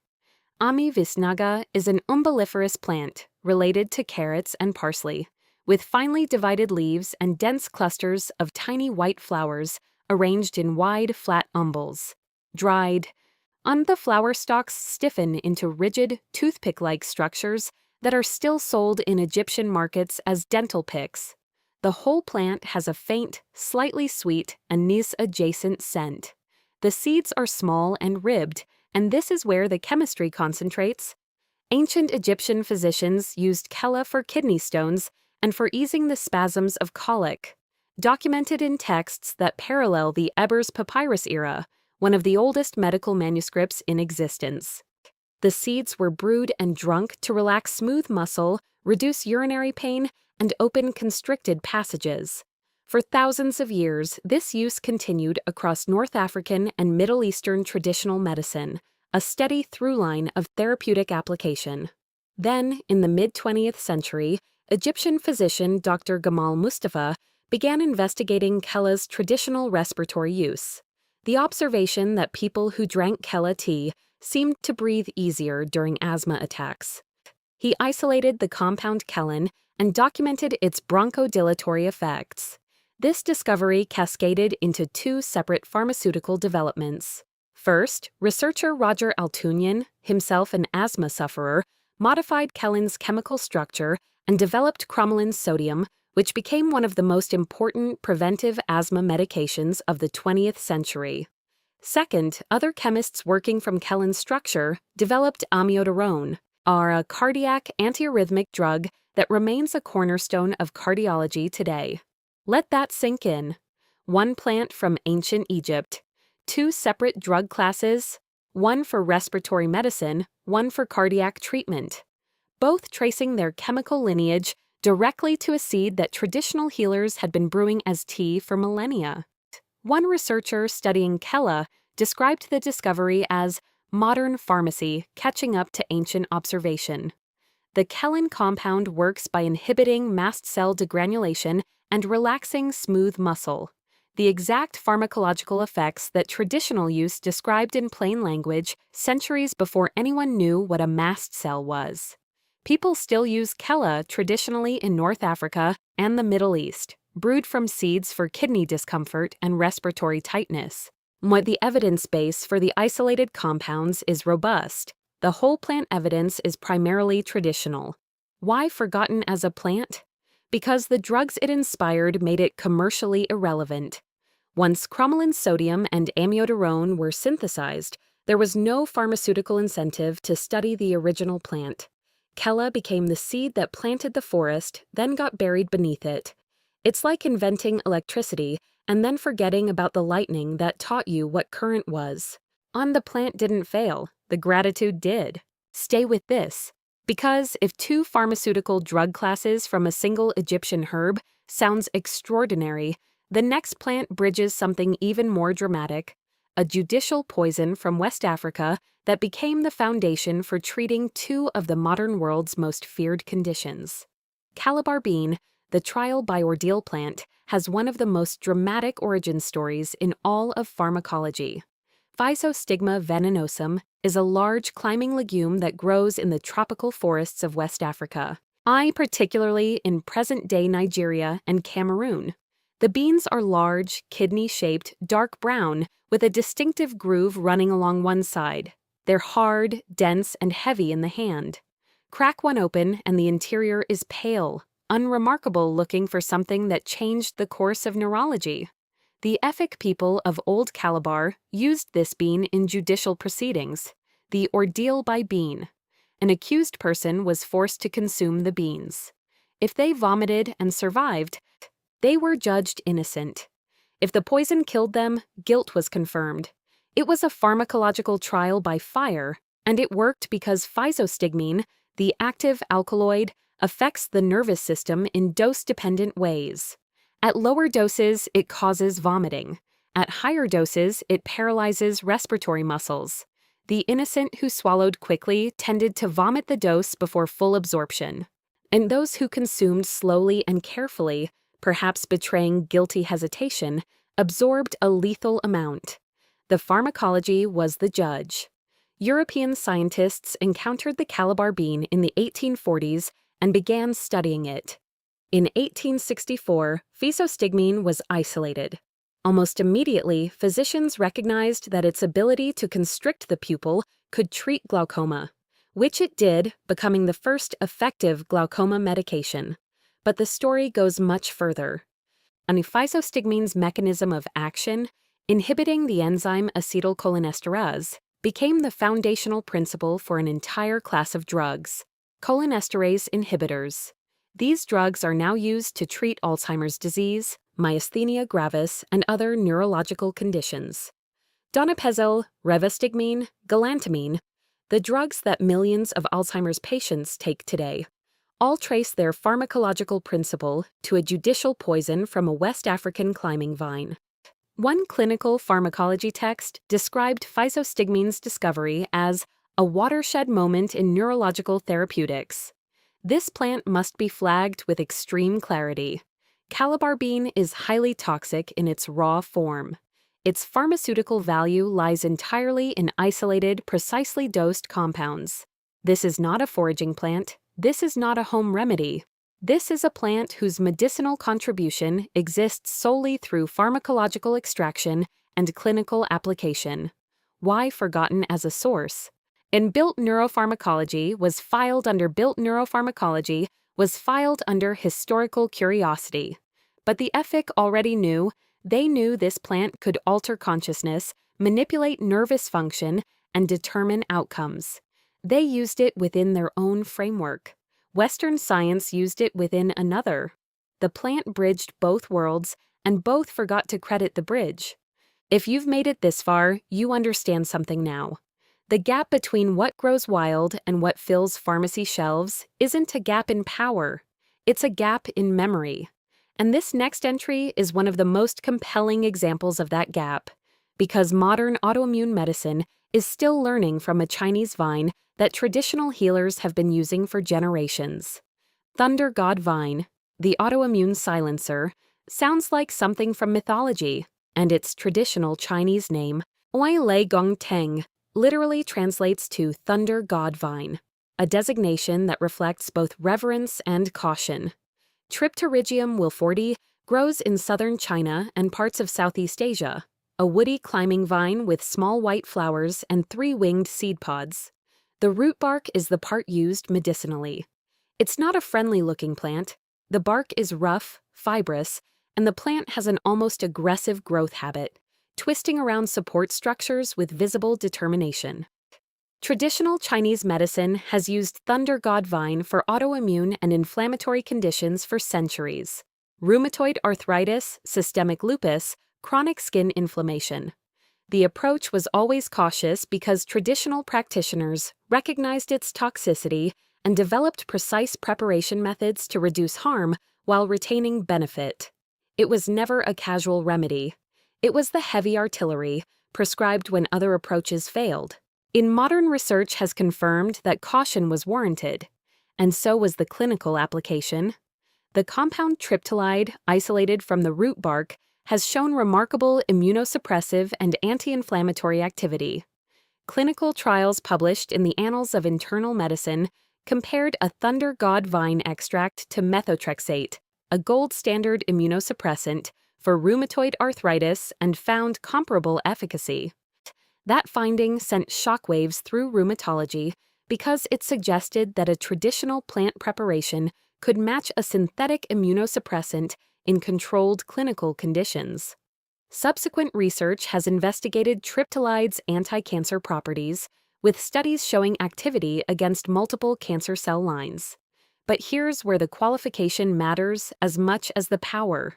Ami visnaga is an umbelliferous plant related to carrots and parsley, with finely divided leaves and dense clusters of tiny white flowers arranged in wide, flat umbels. Dried, the flower stalks stiffen into rigid, toothpick-like structures that are still sold in Egyptian markets as dental picks. The whole plant has a faint, slightly sweet, anise-adjacent scent. The seeds are small and ribbed, and this is where the chemistry concentrates. Ancient Egyptian physicians used Kella for kidney stones and for easing the spasms of colic, documented in texts that parallel the Ebers Papyrus era, one of the oldest medical manuscripts in existence. The seeds were brewed and drunk to relax smooth muscle, reduce urinary pain, and open constricted passages. For thousands of years, this use continued across North African and Middle Eastern traditional medicine, a steady through-line of therapeutic application. Then, in the mid-20th century, Egyptian physician Dr. Gamal Mustafa began investigating Kella's traditional respiratory use. The observation that people who drank Kella tea seemed to breathe easier during asthma attacks. He isolated the compound Kellan and documented its bronchodilatory effects. This discovery cascaded into two separate pharmaceutical developments. First, researcher Roger Altunian, himself an asthma sufferer, modified Kellan's chemical structure and developed cromolyn sodium, which became one of the most important preventive asthma medications of the 20th century. Second, other chemists working from Kellan's structure developed amiodarone, a cardiac antiarrhythmic drug that remains a cornerstone of cardiology today. Let that sink in. One plant from ancient Egypt, two separate drug classes, one for respiratory medicine, one for cardiac treatment, both tracing their chemical lineage directly to a seed that traditional healers had been brewing as tea for millennia. One researcher studying Kella described the discovery as modern pharmacy catching up to ancient observation. The Kellan compound works by inhibiting mast cell degranulation and relaxing smooth muscle, the exact pharmacological effects that traditional use described in plain language centuries before anyone knew what a mast cell was. People still use Kella traditionally in North Africa and the Middle East, brewed from seeds for kidney discomfort and respiratory tightness. What the evidence base for the isolated compounds is robust. The whole plant evidence is primarily traditional. Why forgotten as a plant? Because the drugs it inspired made it commercially irrelevant. Once cromolyn sodium and amiodarone were synthesized, there was no pharmaceutical incentive to study the original plant. Kella became the seed that planted the forest, then got buried beneath it. It's like inventing electricity and then forgetting about the lightning that taught you what current was. The plant didn't fail, the gratitude did. Stay with this, because if two pharmaceutical drug classes from a single Egyptian herb sounds extraordinary, the next plant bridges something even more dramatic: a judicial poison from West Africa that became the foundation for treating two of the modern world's most feared conditions. Calabar bean, the trial by ordeal plant, has one of the most dramatic origin stories in all of pharmacology. Physostigma venenosum is a large climbing legume that grows in the tropical forests of West Africa, particularly in present-day Nigeria and Cameroon. The beans are large, kidney-shaped, dark brown, with a distinctive groove running along one side. They're hard, dense, and heavy in the hand. Crack one open and the interior is pale, unremarkable, looking for something that changed the course of neurology. The Efik people of Old Calabar used this bean in judicial proceedings, the ordeal by bean. An accused person was forced to consume the beans. If they vomited and survived, they were judged innocent. If the poison killed them, guilt was confirmed. It was a pharmacological trial by fire, and it worked because physostigmine, the active alkaloid, affects the nervous system in dose-dependent ways. At lower doses, it causes vomiting. At higher doses, it paralyzes respiratory muscles. The innocent who swallowed quickly tended to vomit the dose before full absorption. And those who consumed slowly and carefully, perhaps betraying guilty hesitation, absorbed a lethal amount. The pharmacology was the judge. European scientists encountered the Calabar bean in the 1840s and began studying it. In 1864, physostigmine was isolated. Almost immediately, physicians recognized that its ability to constrict the pupil could treat glaucoma, which it did, becoming the first effective glaucoma medication. But the story goes much further. Physostigmine's mechanism of action, inhibiting the enzyme acetylcholinesterase, became the foundational principle for an entire class of drugs, cholinesterase inhibitors. These drugs are now used to treat Alzheimer's disease, myasthenia gravis, and other neurological conditions. Donepezil, rivastigmine, galantamine, the drugs that millions of Alzheimer's patients take today, all trace their pharmacological principle to a judicial poison from a West African climbing vine. One clinical pharmacology text described physostigmine's discovery as a watershed moment in neurological therapeutics. This plant must be flagged with extreme clarity. Calabar bean is highly toxic in its raw form. Its pharmaceutical value lies entirely in isolated, precisely dosed compounds. This is not a foraging plant. This is not a home remedy. This is a plant whose medicinal contribution exists solely through pharmacological extraction and clinical application. Why forgotten as a source? In Built Neuropharmacology was filed under historical curiosity. But the Efik already knew. They knew this plant could alter consciousness, manipulate nervous function, and determine outcomes. They used it within their own framework. Western science used it within another. The plant bridged both worlds, and both forgot to credit the bridge. If you've made it this far, you understand something now. The gap between what grows wild and what fills pharmacy shelves isn't a gap in power. It's a gap in memory. And this next entry is one of the most compelling examples of that gap, because modern autoimmune medicine is still learning from a Chinese vine that traditional healers have been using for generations. Thunder God vine, the autoimmune silencer, sounds like something from mythology, and its traditional Chinese name, Oi Lei Gong Teng, literally translates to Thunder God vine, a designation that reflects both reverence and caution. Tripterygium wilfordi grows in southern China and parts of Southeast Asia, a woody climbing vine with small white flowers and 3-winged seed pods. The root bark is the part used medicinally. It's not a friendly-looking plant. The bark is rough, fibrous, and the plant has an almost aggressive growth habit, twisting around support structures with visible determination. Traditional Chinese medicine has used Thunder God vine for autoimmune and inflammatory conditions for centuries: rheumatoid arthritis, systemic lupus, chronic skin inflammation. The approach was always cautious because traditional practitioners recognized its toxicity and developed precise preparation methods to reduce harm while retaining benefit. It was never a casual remedy. It was the heavy artillery, prescribed when other approaches failed. Modern research has confirmed that caution was warranted, and so was the clinical application. The compound triptylide, isolated from the root bark, has shown remarkable immunosuppressive and anti-inflammatory activity. Clinical trials published in the Annals of Internal Medicine compared a Thunder God vine extract to methotrexate, a gold standard immunosuppressant, for rheumatoid arthritis and found comparable efficacy. That finding sent shockwaves through rheumatology because it suggested that a traditional plant preparation could match a synthetic immunosuppressant in controlled clinical conditions. Subsequent research has investigated triptolide's anti-cancer properties, with studies showing activity against multiple cancer cell lines. But here's where the qualification matters as much as the power.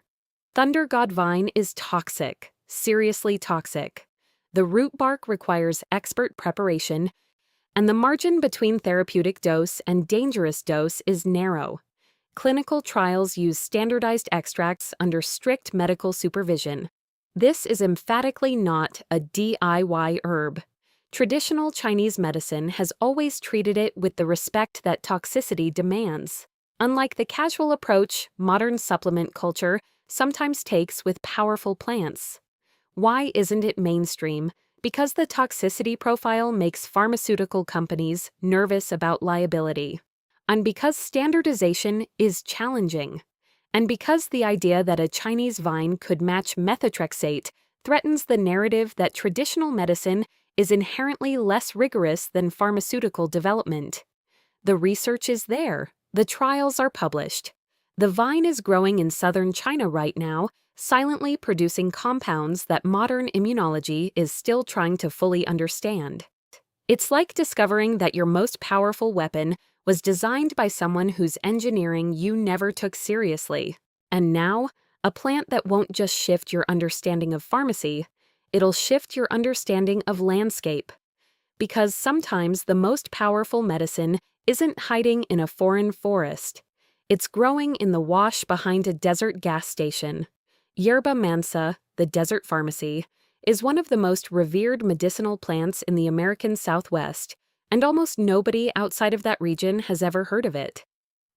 Thunder God Vine is toxic, seriously toxic. The root bark requires expert preparation, and the margin between therapeutic dose and dangerous dose is narrow. Clinical trials use standardized extracts under strict medical supervision. This is emphatically not a DIY herb. Traditional Chinese medicine has always treated it with the respect that toxicity demands. Unlike the casual approach modern supplement culture sometimes takes with powerful plants. Why isn't it mainstream? Because the toxicity profile makes pharmaceutical companies nervous about liability. And because standardization is challenging. And because the idea that a Chinese vine could match methotrexate threatens the narrative that traditional medicine is inherently less rigorous than pharmaceutical development. The research is there. The trials are published. The vine is growing in southern China right now, silently producing compounds that modern immunology is still trying to fully understand. It's like discovering that your most powerful weapon was designed by someone whose engineering you never took seriously. And now, a plant that won't just shift your understanding of pharmacy, it'll shift your understanding of landscape. Because sometimes the most powerful medicine isn't hiding in a foreign forest. It's growing in the wash behind a desert gas station. Yerba mansa, the desert pharmacy, is one of the most revered medicinal plants in the American Southwest, and almost nobody outside of that region has ever heard of it.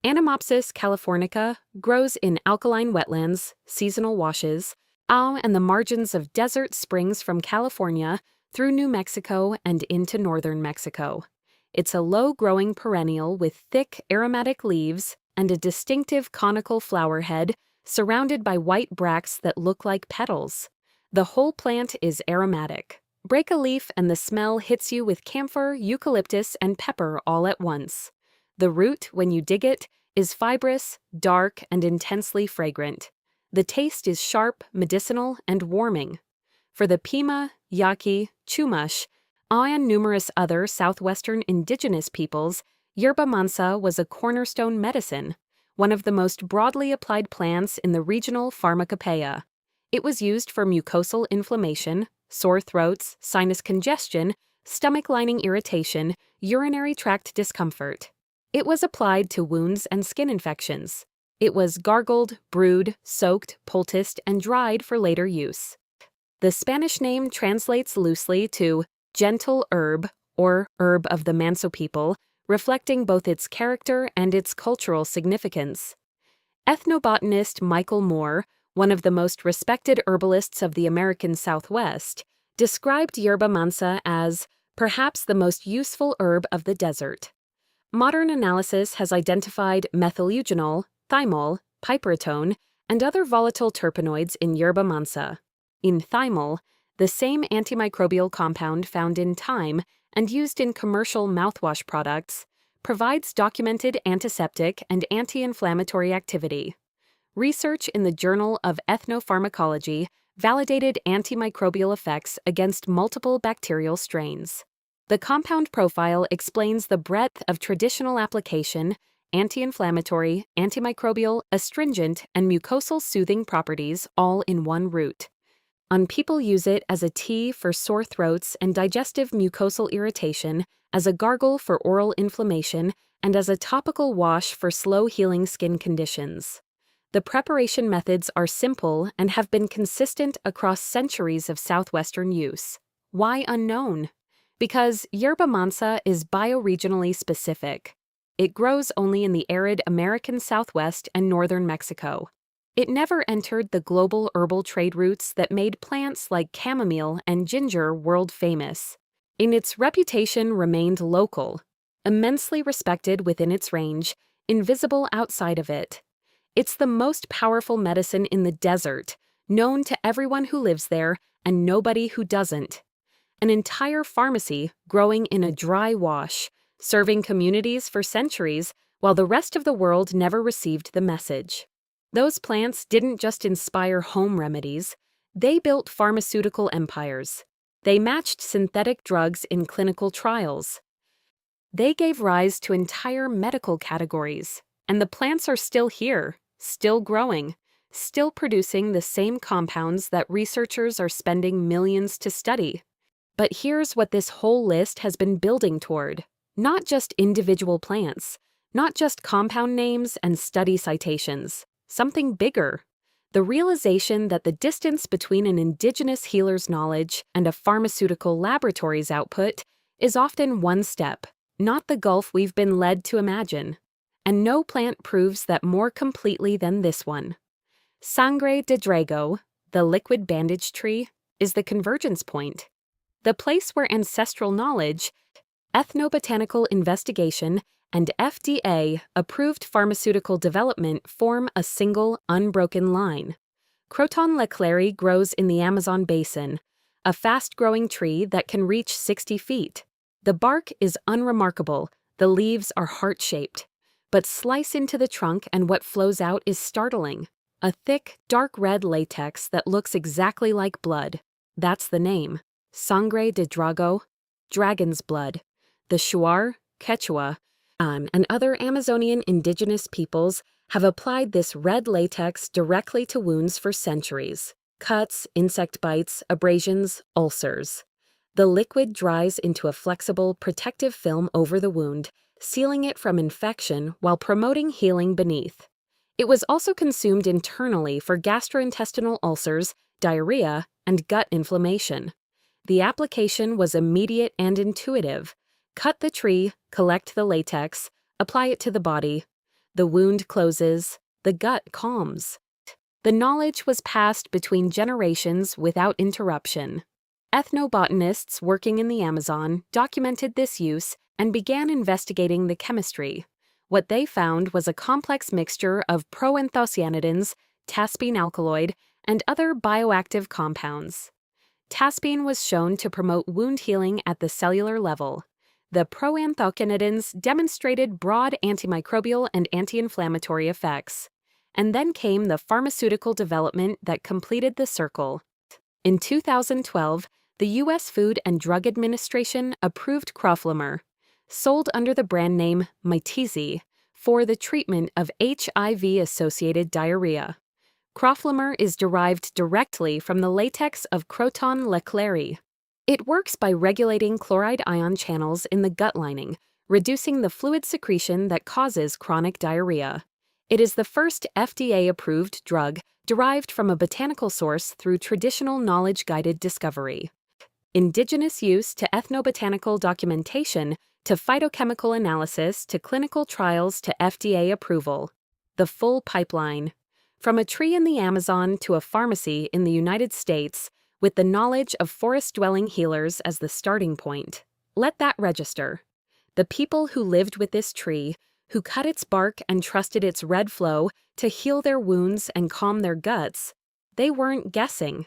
Anemopsis californica grows in alkaline wetlands, seasonal washes, and the margins of desert springs from California through New Mexico and into northern Mexico. It's a low-growing perennial with thick, aromatic leaves and a distinctive conical flower head surrounded by white bracts that look like petals. The whole plant is aromatic. Break a leaf and the smell hits you with camphor, eucalyptus, and pepper all at once. The root, when you dig it, is fibrous, dark, and intensely fragrant. The taste is sharp, medicinal, and warming. For the Pima, Yaqui, Chumash, and numerous other southwestern indigenous peoples, yerba mansa was a cornerstone medicine, one of the most broadly applied plants in the regional pharmacopoeia. It was used for mucosal inflammation, sore throats, sinus congestion, stomach lining irritation, urinary tract discomfort. It was applied to wounds and skin infections. It was gargled, brewed, soaked, poulticed, and dried for later use. The Spanish name translates loosely to gentle herb or herb of the Manso people, reflecting both its character and its cultural significance. Ethnobotanist Michael Moore, one of the most respected herbalists of the American Southwest, described yerba mansa as perhaps the most useful herb of the desert. Modern analysis has identified methyluginol, thymol, piperitone, and other volatile terpenoids in yerba mansa. In thymol, the same antimicrobial compound found in thyme and used in commercial mouthwash products, provides documented antiseptic and anti-inflammatory activity. Research in the Journal of Ethnopharmacology validated antimicrobial effects against multiple bacterial strains. The compound profile explains the breadth of traditional application, anti-inflammatory, antimicrobial, astringent, and mucosal soothing properties all in one root. People use it as a tea for sore throats and digestive mucosal irritation, as a gargle for oral inflammation, and as a topical wash for slow-healing skin conditions. The preparation methods are simple and have been consistent across centuries of southwestern use. Why unknown? Because yerba mansa is bioregionally specific. It grows only in the arid American Southwest and northern Mexico. It never entered the global herbal trade routes that made plants like chamomile and ginger world famous. Its reputation remained local, immensely respected within its range, invisible outside of it. It's the most powerful medicine in the desert, known to everyone who lives there and nobody who doesn't. An entire pharmacy growing in a dry wash, serving communities for centuries while the rest of the world never received the message. Those plants didn't just inspire home remedies, they built pharmaceutical empires. They matched synthetic drugs in clinical trials. They gave rise to entire medical categories, and the plants are still here, still growing, still producing the same compounds that researchers are spending millions to study. But here's what this whole list has been building toward. Not just individual plants, not just compound names and study citations, something bigger. The realization that the distance between an indigenous healer's knowledge and a pharmaceutical laboratory's output is often one step, not the gulf we've been led to imagine. And no plant proves that more completely than this one. Sangre de Drago, the liquid bandage tree, is the convergence point. The place where ancestral knowledge, ethnobotanical investigation, and FDA-approved pharmaceutical development form a single, unbroken line. Croton leclerc grows in the Amazon basin, a fast-growing tree that can reach 60 feet. The bark is unremarkable, the leaves are heart-shaped. But slice into the trunk and what flows out is startling. A thick, dark red latex that looks exactly like blood. That's the name. Sangre de Drago, dragon's blood. The Shuar, Quechua, and other Amazonian indigenous peoples have applied this red latex directly to wounds for centuries. Cuts, insect bites, abrasions, ulcers. The liquid dries into a flexible, protective film over the wound, sealing it from infection while promoting healing beneath. It was also consumed internally for gastrointestinal ulcers, diarrhea, and gut inflammation. The application was immediate and intuitive. Cut the tree, collect the latex, apply it to the body. The wound closes, the gut calms. The knowledge was passed between generations without interruption. Ethnobotanists working in the Amazon documented this use and began investigating the chemistry. What they found was a complex mixture of proanthocyanidins, taspine alkaloid, and other bioactive compounds. Taspine was shown to promote wound healing at the cellular level. The proanthocyanidins demonstrated broad antimicrobial and anti-inflammatory effects. And then came the pharmaceutical development that completed the circle. In 2012, the U.S. Food and Drug Administration approved crofelemer, sold under the brand name Mytesi, for the treatment of HIV-associated diarrhea. Crofelemer is derived directly from the latex of Croton leclerc. It works by regulating chloride ion channels in the gut lining, reducing the fluid secretion that causes chronic diarrhea. It is the first FDA-approved drug derived from a botanical source through traditional knowledge-guided discovery. Indigenous use to ethnobotanical documentation to phytochemical analysis to clinical trials to FDA approval. The full pipeline. From a tree in the Amazon to a pharmacy in the United States, with the knowledge of forest-dwelling healers as the starting point. Let that register. The people who lived with this tree, who cut its bark and trusted its red flow to heal their wounds and calm their guts, they weren't guessing.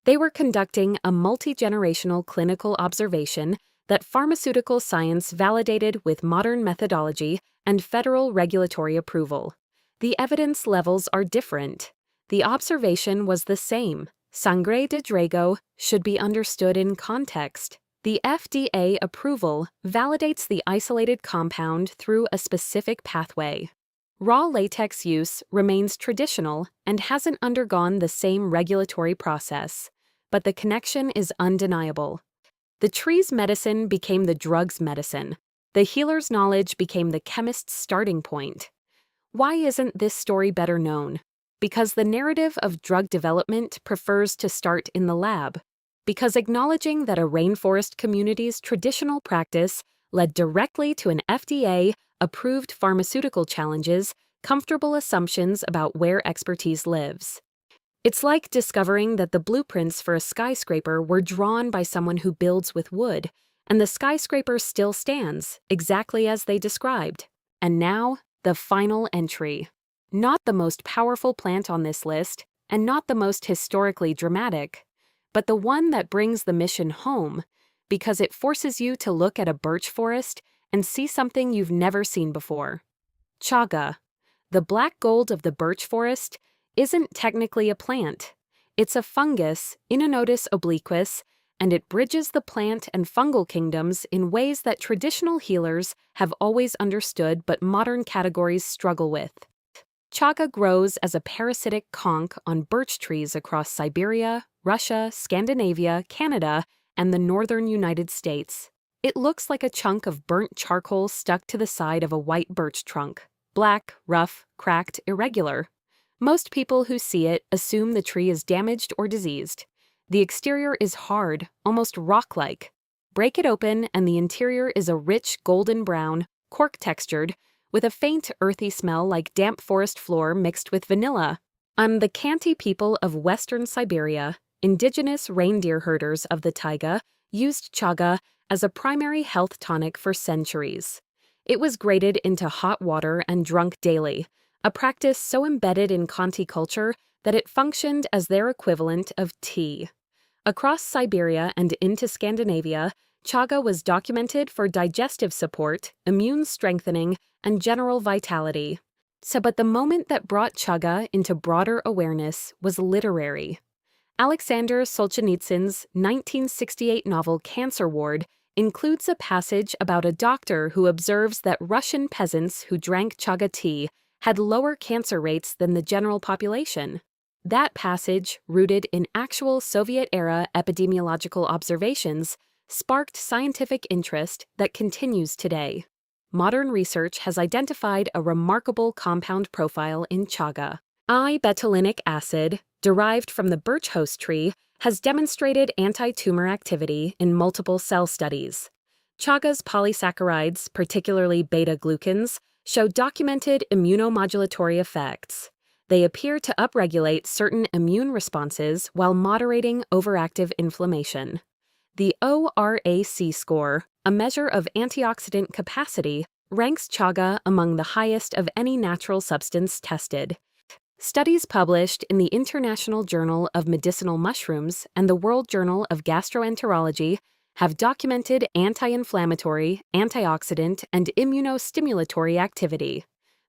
They were conducting a multi-generational clinical observation that pharmaceutical science validated with modern methodology and federal regulatory approval. The evidence levels are different. The observation was the same. Sangre de Drago should be understood in context. The FDA approval validates the isolated compound through a specific pathway. Raw latex use remains traditional and hasn't undergone the same regulatory process, but the connection is undeniable. The tree's medicine became the drug's medicine. The healer's knowledge became the chemist's starting point. Why isn't this story better known? Because the narrative of drug development prefers to start in the lab. Because acknowledging that a rainforest community's traditional practice led directly to an FDA-approved pharmaceutical challenges comfortable assumptions about where expertise lives. It's like discovering that the blueprints for a skyscraper were drawn by someone who builds with wood, and the skyscraper still stands, exactly as they described. And now, the final entry. Not the most powerful plant on this list, and not the most historically dramatic, but the one that brings the mission home, because it forces you to look at a birch forest and see something you've never seen before. Chaga, the black gold of the birch forest, isn't technically a plant. It's a fungus, Inonotus obliquus, and it bridges the plant and fungal kingdoms in ways that traditional healers have always understood but modern categories struggle with. Chaga grows as a parasitic conch on birch trees across Siberia, Russia, Scandinavia, Canada, and the northern United States. It looks like a chunk of burnt charcoal stuck to the side of a white birch trunk. Black, rough, cracked, irregular. Most people who see it assume the tree is damaged or diseased. The exterior is hard, almost rock-like. Break it open and the interior is a rich golden brown, cork-textured, with a faint earthy smell like damp forest floor mixed with vanilla. The Khanty people of western Siberia, indigenous reindeer herders of the taiga, used chaga as a primary health tonic for centuries. It was grated into hot water and drunk daily, a practice so embedded in Khanty culture that it functioned as their equivalent of tea. Across Siberia and into Scandinavia, chaga was documented for digestive support, immune strengthening, and general vitality. But the moment that brought chaga into broader awareness was literary. Alexander Solzhenitsyn's 1968 novel Cancer Ward includes a passage about a doctor who observes that Russian peasants who drank chaga tea had lower cancer rates than the general population. That passage, rooted in actual Soviet-era epidemiological observations, sparked scientific interest that continues today. Modern research has identified a remarkable compound profile in chaga. I-betulinic acid, derived from the birch host tree, has demonstrated anti-tumor activity in multiple cell studies. Chaga's polysaccharides, particularly beta-glucans, show documented immunomodulatory effects. They appear to upregulate certain immune responses while moderating overactive inflammation. The ORAC score, a measure of antioxidant capacity, ranks chaga among the highest of any natural substance tested. Studies published in the International Journal of Medicinal Mushrooms and the World Journal of Gastroenterology have documented anti-inflammatory, antioxidant, and immunostimulatory activity.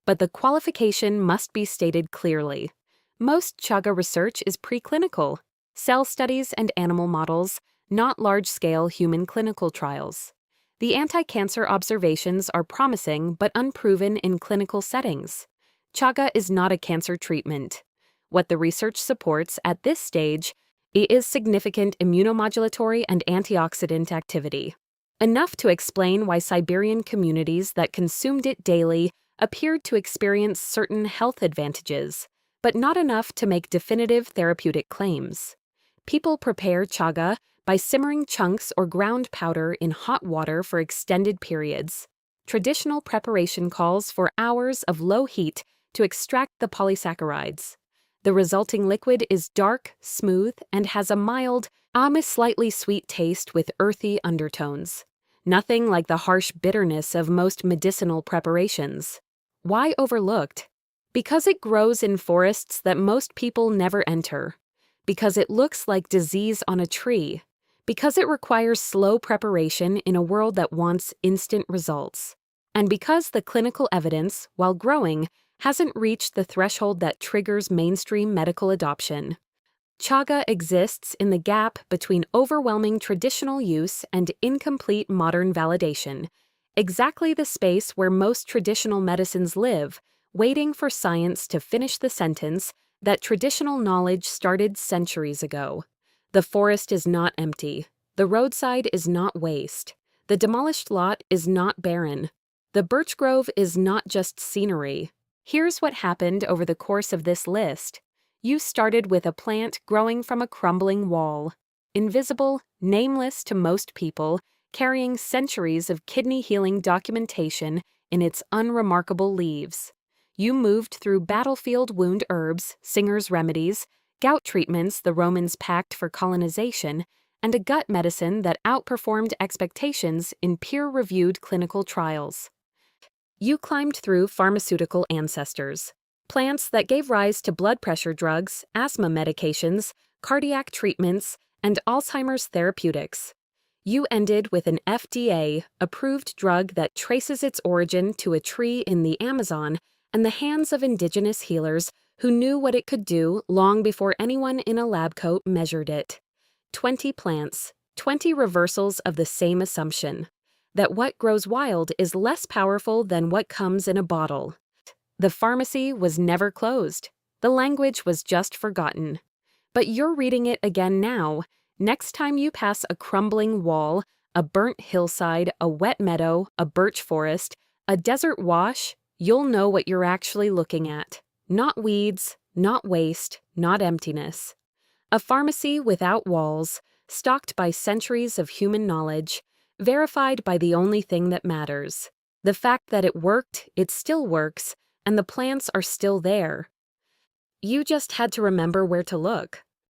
But the qualification must be stated clearly. Most chaga research is preclinical, cell studies and animal models, not large-scale human clinical trials. The anti-cancer observations are promising but unproven in clinical settings. Chaga is not a cancer treatment. What the research supports at this stage is significant immunomodulatory and antioxidant activity. Enough to explain why Siberian communities that consumed it daily appeared to experience certain health advantages, but not enough to make definitive therapeutic claims. People prepare chaga by simmering chunks or ground powder in hot water for extended periods. Traditional preparation calls for hours of low heat to extract the polysaccharides. The resulting liquid is dark, smooth, and has a mild, slightly sweet taste with earthy undertones. Nothing like the harsh bitterness of most medicinal preparations. Why overlooked? Because it grows in forests that most people never enter. Because it looks like disease on a tree. Because it requires slow preparation in a world that wants instant results. And because the clinical evidence, while growing, hasn't reached the threshold that triggers mainstream medical adoption. Chaga exists in the gap between overwhelming traditional use and incomplete modern validation, exactly the space where most traditional medicines live, waiting for science to finish the sentence that traditional knowledge started centuries ago. The forest is not empty. The roadside is not waste. The demolished lot is not barren. The birch grove is not just scenery. Here's what happened over the course of this list. You started with a plant growing from a crumbling wall, invisible, nameless to most people, carrying centuries of kidney-healing documentation in its unremarkable leaves. You moved through battlefield wound herbs, singer's remedies, gout treatments the Romans packed for colonization, and a gut medicine that outperformed expectations in peer-reviewed clinical trials. You climbed through pharmaceutical ancestors, Plants that gave rise to blood pressure drugs, asthma medications, cardiac treatments, and Alzheimer's therapeutics. You ended with an FDA-approved drug that traces its origin to a tree in the Amazon and the hands of indigenous healers who knew what it could do long before anyone in a lab coat measured it. 20 plants, 20 reversals of the same assumption, that what grows wild is less powerful than what comes in a bottle. The pharmacy was never closed. The language was just forgotten. But you're reading it again now. Next time you pass a crumbling wall, a burnt hillside, a wet meadow, a birch forest, a desert wash, you'll know what you're actually looking at. Not weeds, not waste, not emptiness. A pharmacy without walls, stocked by centuries of human knowledge, verified by the only thing that matters. The fact that it worked, it still works, and the plants are still there. You just had to remember where to look.